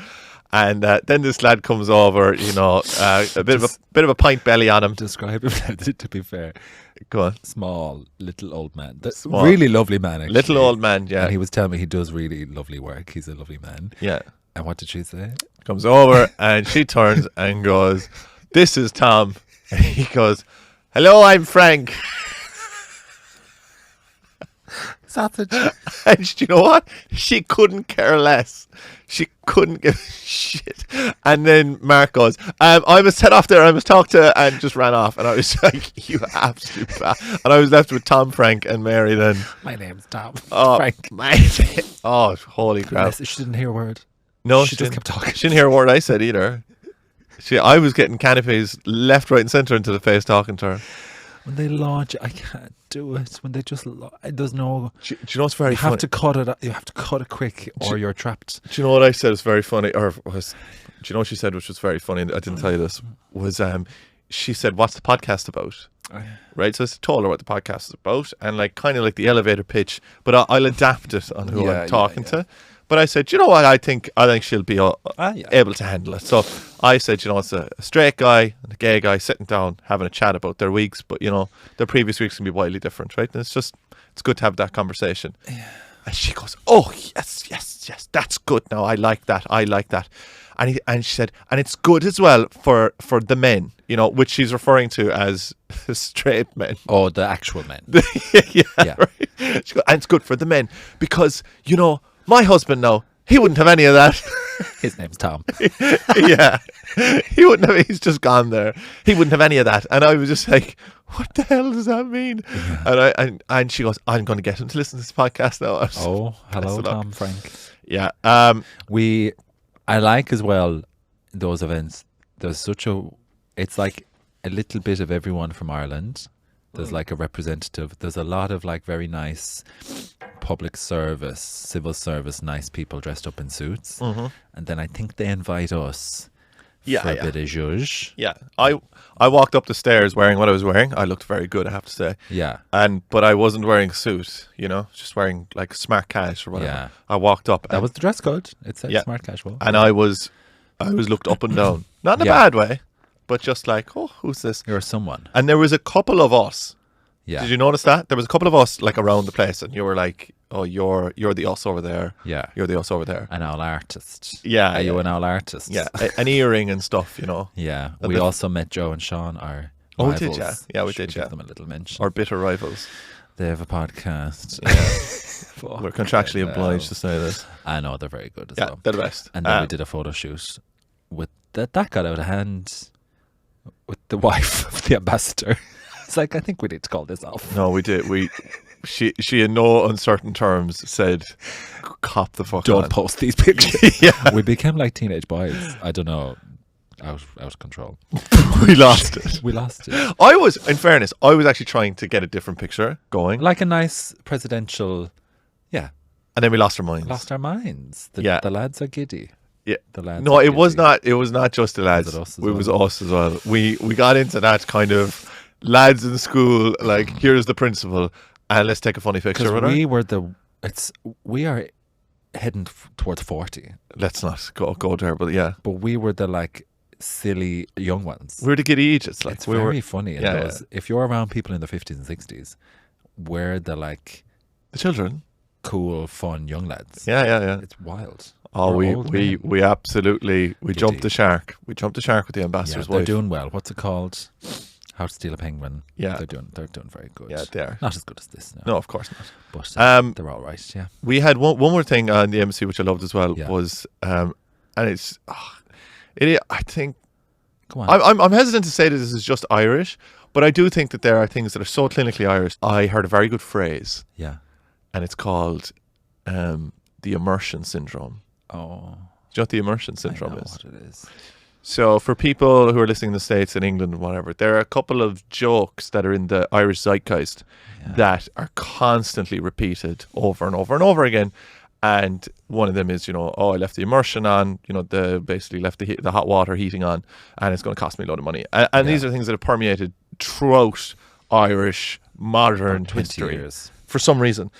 And then this lad comes over, a bit of a pint belly on him. Describe him, to be fair. Go on. Small, little old man. Really lovely man, actually. Little old man, yeah. And he was telling me he does really lovely work. He's a lovely man. Yeah. And what did she say? Comes over and she turns and goes, this is Tom. And he goes, hello, I'm Frank. Sausage. And do you know what? She couldn't care less. She couldn't give a shit. And then Mark goes, I must head off there. I must talk to, and just ran off. And I was like, you absolute And I was left with Tom, Frank, and Mary then. My name's Tom. Oh, Frank. Oh, holy crap. She didn't hear a word. No, she just kept talking. She didn't hear a word I said either. I was getting canapes left, right, and centre into the face talking to her. When they launch, I can't do it. When they just, there's no. Do you know what's very funny? You have to cut it. You have to cut it quick, or you're trapped. Do you know what I said was very funny? Do you know what she said, which was very funny? I didn't tell you this. Was she said, "What's the podcast about?" Right. So I told her what the podcast is about, and like kind of like the elevator pitch, but I'll adapt it on who I'm talking to. But I said, you know what? I think she'll be able to handle it. So I said, you know, it's a straight guy and a gay guy sitting down having a chat about their weeks, but you know, their previous weeks can be widely different, right? And it's good to have that conversation. Yeah. And she goes, oh yes, that's good. Now I like that. And she said, and it's good as well for the men, you know, which she's referring to as straight men. Oh, the actual men. yeah. Right. She goes, and it's good for the men because, you know, my husband, no, he wouldn't have any of that. His name's Tom. Yeah. He wouldn't have, he's just gone there. He wouldn't have any of that. And I was just like, what the hell does that mean? Yeah. And she goes, I'm going to get him to listen to this podcast now. Oh, hello, Tom, Frank. Yeah. I like as well those events. There's it's like a little bit of everyone from Ireland. There's like a representative. There's a lot of like very nice public service, civil service, nice people dressed up in suits. Mm-hmm. And then I think they invite us for a bit of zhuzh. Yeah. I walked up the stairs wearing what I was wearing. I looked very good, I have to say. Yeah. But I wasn't wearing a suit, you know, just wearing like smart cash or whatever. Yeah. I walked up. That was the dress code. It said smart casual. And I was looked up and down. Not in a bad way, but just like, oh, who's this? You're someone. And there was a couple of us. Yeah. Did you notice that? There was a couple of us like around the place and you were like, oh, you're the us over there. Yeah. You're the us over there. An owl artist. Yeah. Are you an owl artist? Yeah. An earring and stuff, you know. Yeah. We also met Joe and Sean, our rivals. We did, yeah. Yeah, we did, give them a little mention. Our bitter rivals. They have a podcast. Yeah. We're contractually obliged to say this. I know, they're very good as well. They're the best. And then we did a photo shoot with that got out of hand with the wife of the ambassador. It's like, I think we need to call this off. No, we did. She in no uncertain terms said, cop the fuck Don't on. post these pictures. Yeah. We became like teenage boys. I don't know. Out of control. We lost it. We lost it. In fairness, I was actually trying to get a different picture going. Like a nice presidential, yeah. And then we lost our minds. The lads are giddy. Yeah. The lads. No, it was not just the lads. Was was us as well. We got into that kind of lads in school, like, here's the principal and let's take a funny picture with her. We are heading towards 40. Let's not go there, but yeah. But we were the like silly young ones. We were the giddy Egypts. Like, it's very funny. If you're around people in the 50s and 60s, we're the like the children, cool, fun young lads. Yeah. It's wild. Oh, we absolutely jumped the shark. We jumped the shark with the ambassador's wife. They're doing well. What's it called? How to Steal a Penguin. Yeah, they're doing very good. Yeah, they are not as good as this. No, of course not. But they're all right. Yeah. We had one more thing on the embassy which I loved as well was, and it's, I think. Come on. I'm hesitant to say that this is just Irish, but I do think that there are things that are so clinically Irish. I heard a very good phrase. Yeah. And it's called the immersion syndrome. Oh. Do you know what the immersion syndrome is? What it is. So for people who are listening in the States and England and whatever, there are a couple of jokes that are in the Irish zeitgeist that are constantly repeated over and over and over again. And one of them is, I left the immersion on, basically left the hot water heating on, and it's going to cost me a lot of money. And these are things that have permeated throughout Irish modern 20 history years. For some reason.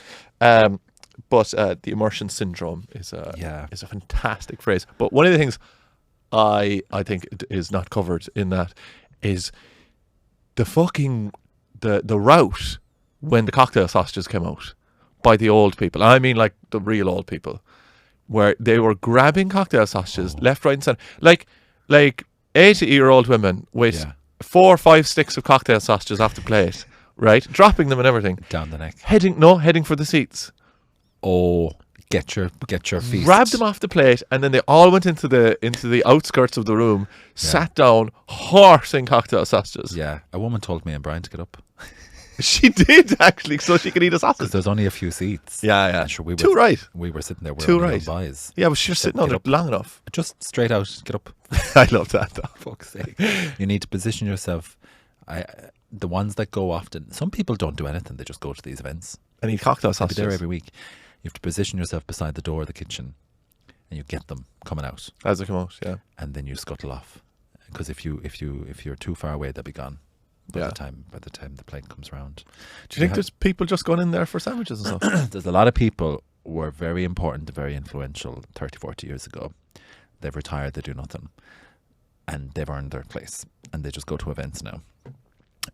But the immersion syndrome is a fantastic phrase. But one of the things I think is not covered in that is the fucking the route when the cocktail sausages came out by the old people. I mean, like the real old people, where they were grabbing cocktail sausages left, right, and center, like 80-year-old women with 4 or 5 sticks of cocktail sausages off the plate, right? Dropping them and everything. Down the neck. Heading for the seats. Oh, get your feast. Grabbed them off the plate, and then they all went into the outskirts of the room, sat down, horsing cocktail sausages. Yeah, a woman told me and Brian to get up. She did, actually, so she could eat a sausage. Because there's only a few seats. Yeah. Sure, Too right. We were sitting there. Too right. Buys. Yeah, but she was sitting on it long enough. Just straight out, get up. I love that, though. Fuck's sake. You need to position yourself. The ones that go often, some people don't do anything. They just go to these events. And eat cocktail sausages. They'll be there every week. You have to position yourself beside the door of the kitchen, and you get them coming out as they come out. Yeah, and then you scuttle off, because if you're too far away, they'll be gone by the time the plane comes round. Do you think there's people just going in there for sandwiches and stuff? There's a lot of people who were very important, very influential 30, 40 years ago. They've retired. They do nothing, and they've earned their place, and they just go to events now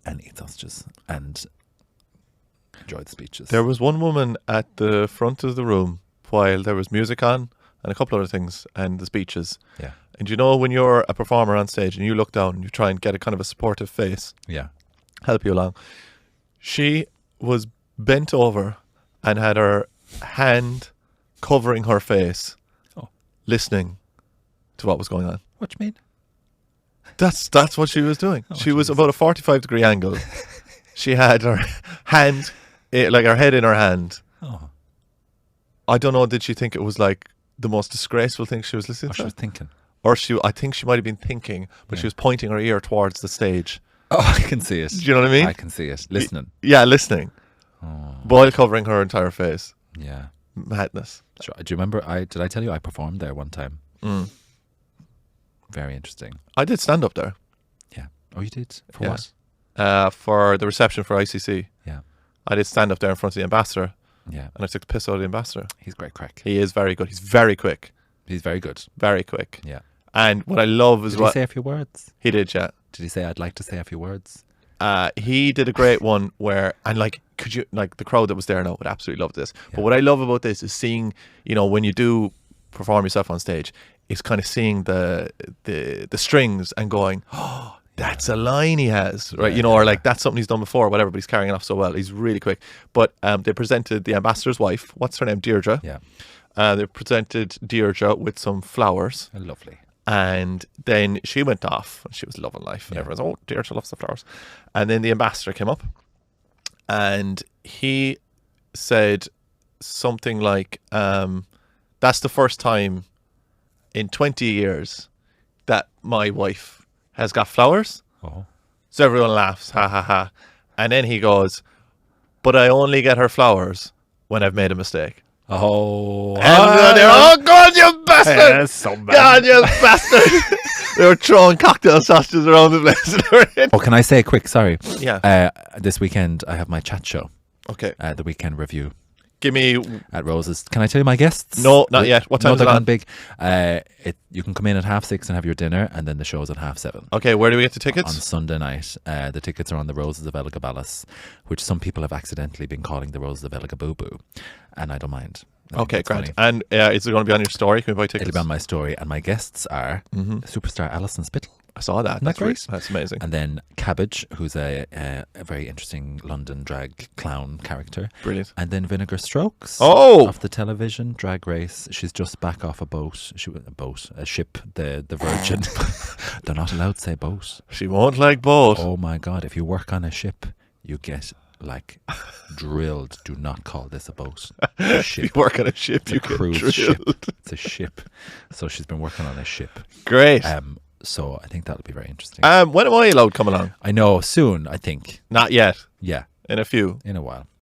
and eat sausages and enjoy the speeches. There was one woman at the front of the room while there was music on and a couple other things and the speeches. Yeah. And you know when you're a performer on stage and you look down and you try and get a kind of a supportive face. Yeah. Help you along. She was bent over and had her hand covering her face, listening to what was going on. What do you mean? That's what she was doing. She was about a 45-degree angle. She had her hand, like her head in her hand. Oh. I don't know, did she think it was like the most disgraceful thing she was listening to? She was thinking. Or I think she might have been thinking, but she was pointing her ear towards the stage. Oh, I can see it. Do you know what I mean? I can see it. Listening. Yeah, listening. Oh. While covering her entire face. Yeah. Madness. Sure. Do you remember, did I tell you I performed there one time? Mm. Very interesting. I did stand up there. Yeah. Oh, you did? For what? For the reception for ICC. Yeah. I did stand up there in front of the ambassador. Yeah. And I took the piss out of the ambassador. He's great crack. He is very good. He's very quick. He's very good. Very quick. Yeah. And what I love is Did he say a few words? He did, yeah. Did he say, I'd like to say a few words? He did a great one where, and like, could you, like the crowd that was there now would absolutely love this. Yeah. But what I love about this is seeing, you know, when you do perform yourself on stage, is kind of seeing the strings and going, oh, that's a line he has, right? Yeah, you know, or like that's something he's done before, or whatever, but he's carrying it off so well. He's really quick. But they presented the ambassador's wife, what's her name? Deirdre. Yeah. They presented Deirdre with some flowers. Lovely. And then she went off and she was loving life. And everyone's, oh, Deirdre loves the flowers. And then the ambassador came up and he said something like, that's the first time in 20 years that my wife has got flowers. Oh. So everyone laughs, ha ha ha. And then he goes, but I only get her flowers when I've made a mistake. Oh. And they're, oh God, you bastard! That's so bad. God, you bastard! They were throwing cocktail sausages around the place. Oh, can I say a quick, sorry? Yeah. This weekend I have my chat show. Okay. The weekend review. Give me... At Roses. Can I tell you my guests? No, not yet. What time is it on? Big. You can come in at 6:30 and have your dinner, and then the show's at 7:30. Okay, where do we get the tickets? On Sunday night. The tickets are on the Roses of Elagabalus, which some people have accidentally been calling the Roses of Elagabubu, and I don't mind. Okay, great. And is it going to be on your story? Can we buy tickets? It'll be on my story, and my guests are superstar Alison Spittle. I saw that. Isn't that great? That's amazing. And then Cabbage, who's a very interesting London drag clown character. Brilliant. And then Vinegar Strokes. Oh! Off the television, Drag Race. She's just back off a ship, the Virgin. They're not allowed to say boat. She won't like boat. Oh my God, if you work on a ship, you get like drilled. Do not call this a boat. A ship. If you work on a ship, It's you a get cruise drilled. ship. It's a ship. So she's been working on a ship. Great. So I think that'll be very interesting. When am I allowed to come along? I know, soon, I think. Not yet. Yeah. In a few. In a while.